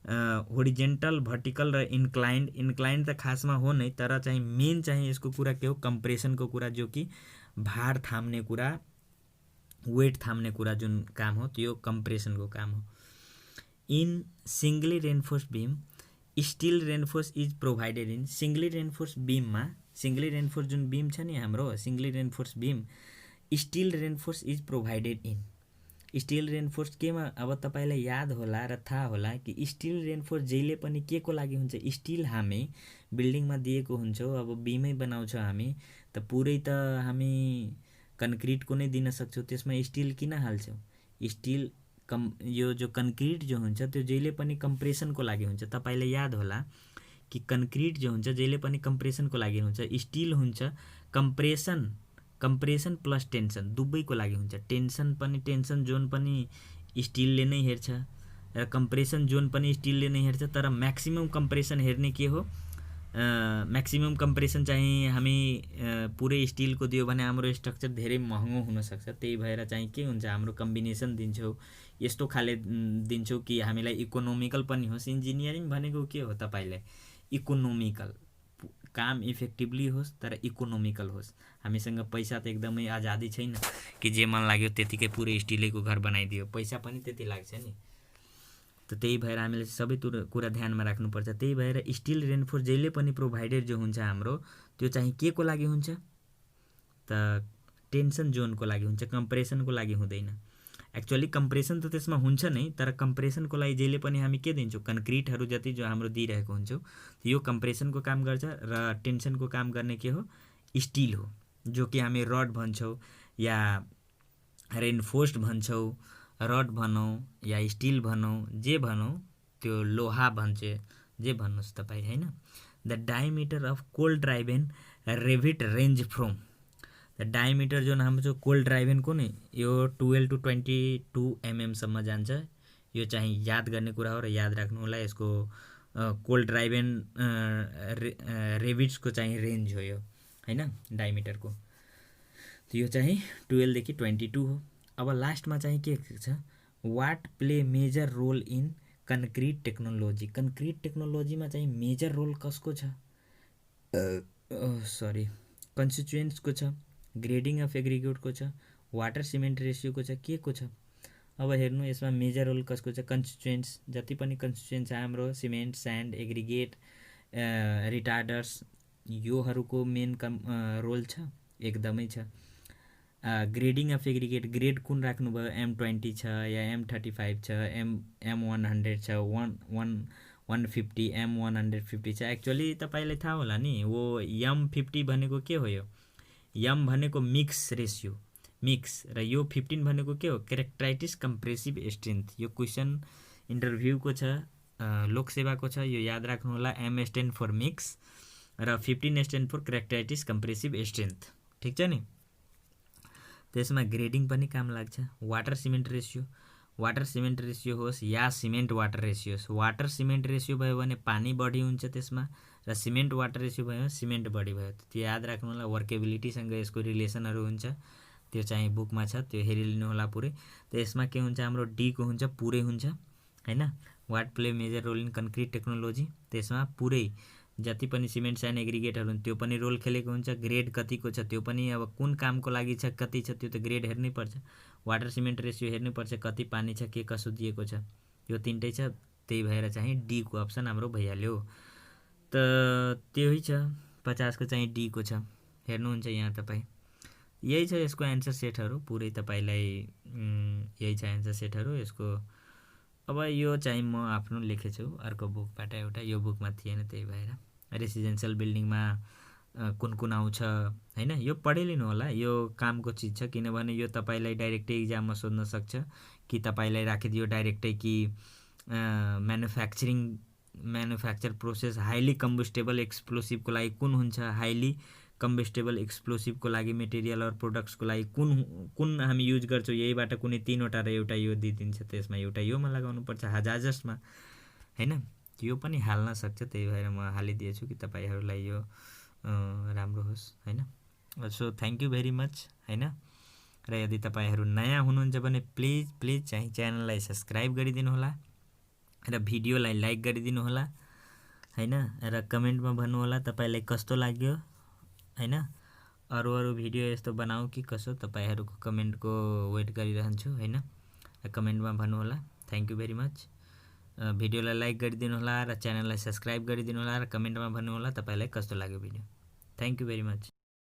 होरिजेन्टल, भर्टिकल र इन्क्लाइन्ड त खासमा हो नै, तर चाहिँ मेन चाहिँ यसको कुरा के हो, कम्प्रेसनको कुरा, जो कि भार थाम्ने कुरा, वेट थाम्ने कुरा जुन काम हो त्यो कम्प्रेसनको काम हो। In singly reinforce beam steel reinforce is provided in. Singly reinforce बीममा, सिङ्गली रेनफोर्स जुन बीम छ नि हाम्रो, singly reinforce beam, steel reinforce is provided in. Steel reinforce केमा, अब तपाईँलाई याद होला र थाहा होला कि स्टिल रेनफोर्स जहिले पनि के को लागि हुन्छ। स्टिल हामी बिल्डिङमा दिएको हुन्छौँ, अब बीमै बनाउँछौँ हामी, त पुरै त हामी कन्क्रिटको नै दिन सक्छौँ, त्यसमा स्टिल किन हाल्छौँ। स्टिल यो जो कन्क्रिट जो हुन्छ त्यो जहिले पनि कम्प्रेसनको लागि हुन्छ। तपाईँलाई याद होला कि कन्क्रिट जो हुन्छ जहिले पनि कम्प्रेसनको लागि हुन्छ। स्टिल हुन्छ कम्प्रेसन प्लस टेन्सन दुवैको लागि हुन्छ। टेन्सन जोन पनि स्टिलले नै हेर्छ र कम्प्रेसन जोन पनि स्टिलले नै हेर्छ। तर म्याक्सिमम कम्प्रेसन हेर्ने के हो, म्याक्सिमम कम्प्रेसन चाहिँ हामी पुरै स्टिलको दियो भने हाम्रो स्ट्रक्चर धेरै महँगो हुनसक्छ। त्यही भएर चाहिँ के हुन्छ, हाम्रो कम्बिनेसन दिन्छौँ, यस्तो खाले दिन्छौँ कि हामीलाई इकोनोमिकल पनि होस्। इन्जिनियरिङ भनेको के हो, तपाईँलाई इकोनोमिकल काम इफेक्टिभली होस् तर इकोनोमिकल होस्। हामीसँग पैसा त एकदमै आजादी छैन कि जे मन लाग्यो त्यतिकै पुरै स्टिलको घर बनाइदियो, पैसा पनि त्यति लाग्छ नि। त त्यही भएर हामीले सबै कुरा ध्यानमा राख्नुपर्छ। त्यही भएर स्टिल रेनफोर्स जहिले पनि प्रोभाइडेड जो हुन्छ हाम्रो, त्यो चाहिँ के को लागि हुन्छ त टेन्सन जोनको लागि हुन्छ, कम्प्रेसनको लागि हुँदैन। एक्चुअली कम्प्रेसन त त्यसमा हुन्छ नै, तर कम्प्रेसनको लागि जहिले पनि हामी के दिन्छौँ, कन्क्रिटहरू जति जो हाम्रो दिइरहेको हुन्छौँ यो कम्प्रेसनको काम गर्छ, र टेन्सनको काम गर्ने के हो, स्टिल हो, जो कि हामी रड भन्छौँ या रेनफोर्स्ड भन्छौँ, रड भनौँ या स्टिल भनौँ, जे भनौँ, त्यो लोहा भन्छ, जे भन्नुहोस् तपाईँ होइन। The diameter of cold driven rivet range from. The diameter जुन हाम्रो कोल्ड ड्राइभेनको नि यो 12 to 22 mm जान्छ। यो चाहिँ याद गर्ने कुरा हो र याद राख्नु होला। यसको कोल्ड ड्राइभेन रेभिट्सको चाहिँ रेन्ज हो यो होइन, डायमिटरको। यो चाहिँ 12 देखि 22 हो। अब लास्टमा चाहिँ के छ, what play major role in concrete technology. Concrete टेक्नोलोजीमा चाहिँ मेजर रोल कसको छ, कन्स्टिट्युएन्ट्सको छ, ग्रेडिङ अफ एग्रिगेटको छ, वाटर सिमेन्ट रेसियोको छ, के को छ। अब हेर्नु यसमा मेजर रोल कसको छ, कन्स्टिट्युएन्ट्स, जति पनि कन्स्टिट्युएन्ट्स छ हाम्रो, सिमेन्ट, स्यान्ड, एग्रिगेट, रिटार्डर्स, योहरूको मेन रोल छ, एकदमै छ। ग्रेडिङ अफ एग्रिगेट, ग्रेड कुन राख्नुभयो, M20 छ या M35 छ, M100 छ, 150, M150 छ। एक्चुअली तपाईँलाई थाहा होला नि, वो M50 भनेको के हो, यो M भनेको मिक्स रेसियो, मिक्स, र यो 15 भनेको के हो, क्यारेक्टराइटिस कम्प्रेसिभ स्ट्रेन्थ। यो क्वेसन इन्टरभ्यूको छ, लोकसेवाको छ, यो याद राख्नु होला। M स्ट्यान्ड फर मिक्स र 15 स्ट्यान्ड फर क्यारेक्टराइटिस कम्प्रेसिभ स्ट्रेन्थ, ठिक छ नि। त्यसमा ग्रेडिङ पनि काम लाग्छ। Water cement ratio, water cement ratio होस् या सिमेन्ट वाटर रेसियो होस्। वाटर सिमेन्ट रेसियो भयो भने पानी बढी हुन्छ त्यसमा, र सिमेन्ट वाटर रेसियो भयो सिमेन्ट बढी भयो। त्यो याद राख्नु होला। वर्केबिलिटीसँग यसको रिलेसनहरू हुन्छ, त्यो चाहिँ बुकमा छ, त्यो हेरिलिनु होला पुरै। त यसमा के हुन्छ हाम्रो डीको हुन्छ पुरै हुन्छ हैन। What play major role in concrete technology, त्यसमा पुरै जति पनि सिमेन्ट एन्ड एग्रिगेटहरू हुन्छ त्यो पनि रोल खेलेको हुन्छ। ग्रेड कतिको छ त्यो पनि, अब कुन कामको लागि छ कति छ त्यो त ग्रेड हेर्नै पर्छ। वाटर सिमेन्ट रेसियो हेर्नै पर्छ, कति पानी छ के कसो दिएको छ, यो तिनटै छ। त्यही भएर चाहिँ डीको अप्सन हाम्रो भइहाल्यो। त त्यही छ 50 को चाहिँ डीको छ, हेर्नुहुन्छ यहाँ तपाईँ। यही छ यसको एन्सर सेटहरू पुरै तपाईँलाई, यही छ एन्सर सेटहरू यसको। अब यो चाहिँ म आफ्नो लेखेछु अर्को बुकबाट एउटा, यो बुकमा थिएन, त्यही भएर रेसिडेन्सियल बिल्डिङमा कुन कुन आउँछ हैन, यो पढिलिनु होला। यो कामको चिज छ, किनभने यो तपाईँलाई डाइरेक्टै इक्जाममा सोध्न सक्छ कि तपाईँलाई राखिदियो डाइरेक्टै कि म्यानुफ्याक्चर प्रोसेस हाइली कम्बस्टेबल एक्सप्लोसिभको लागि कुन हुन्छ, हाइली कम्बस्टेबल एक्सप्लोसिभको लागि मेटेरियल और प्रोडक्ट्सको लागि कुन हामी युज गर्छौँ, यहीबाट कुनै 3वटा र एउटा यो दिइदिन्छ, त्यसमा एउटा योमा लगाउनुपर्छ हजाजसमा हैन। यो पनि हाल्न सक्छ, त्यही भएर म हालिदिएछु कि तपाईँहरूलाई यो राम्रो होस् हैन। So thank you very much हैन। र यदि तपाईँहरू नयाँ हुनुहुन्छ भने प्लिज चाहिँ च्यानललाई सब्सक्राइब गरिदिनु होला र भिडियोलाई लाइक गरिदिनु होला हैन। र कमेन्टमा भन्नु होला तपाईँलाई कस्तो लाग्यो हैन। अरू भिडियो यस्तो बनाऊ कि कसो, तपाईँहरूको कमेन्टको वेट गरिरहन्छु हैन। कमेन्टमा भन्नु होला। Thank you very much. भिडियोलाई लाइक गरिदिनु होला र च्यानललाई सब्सक्राइब गरिदिनु होला र कमेन्टमा भन्नु होला तपाईँलाई कस्तो लाग्यो video. Thank you very much.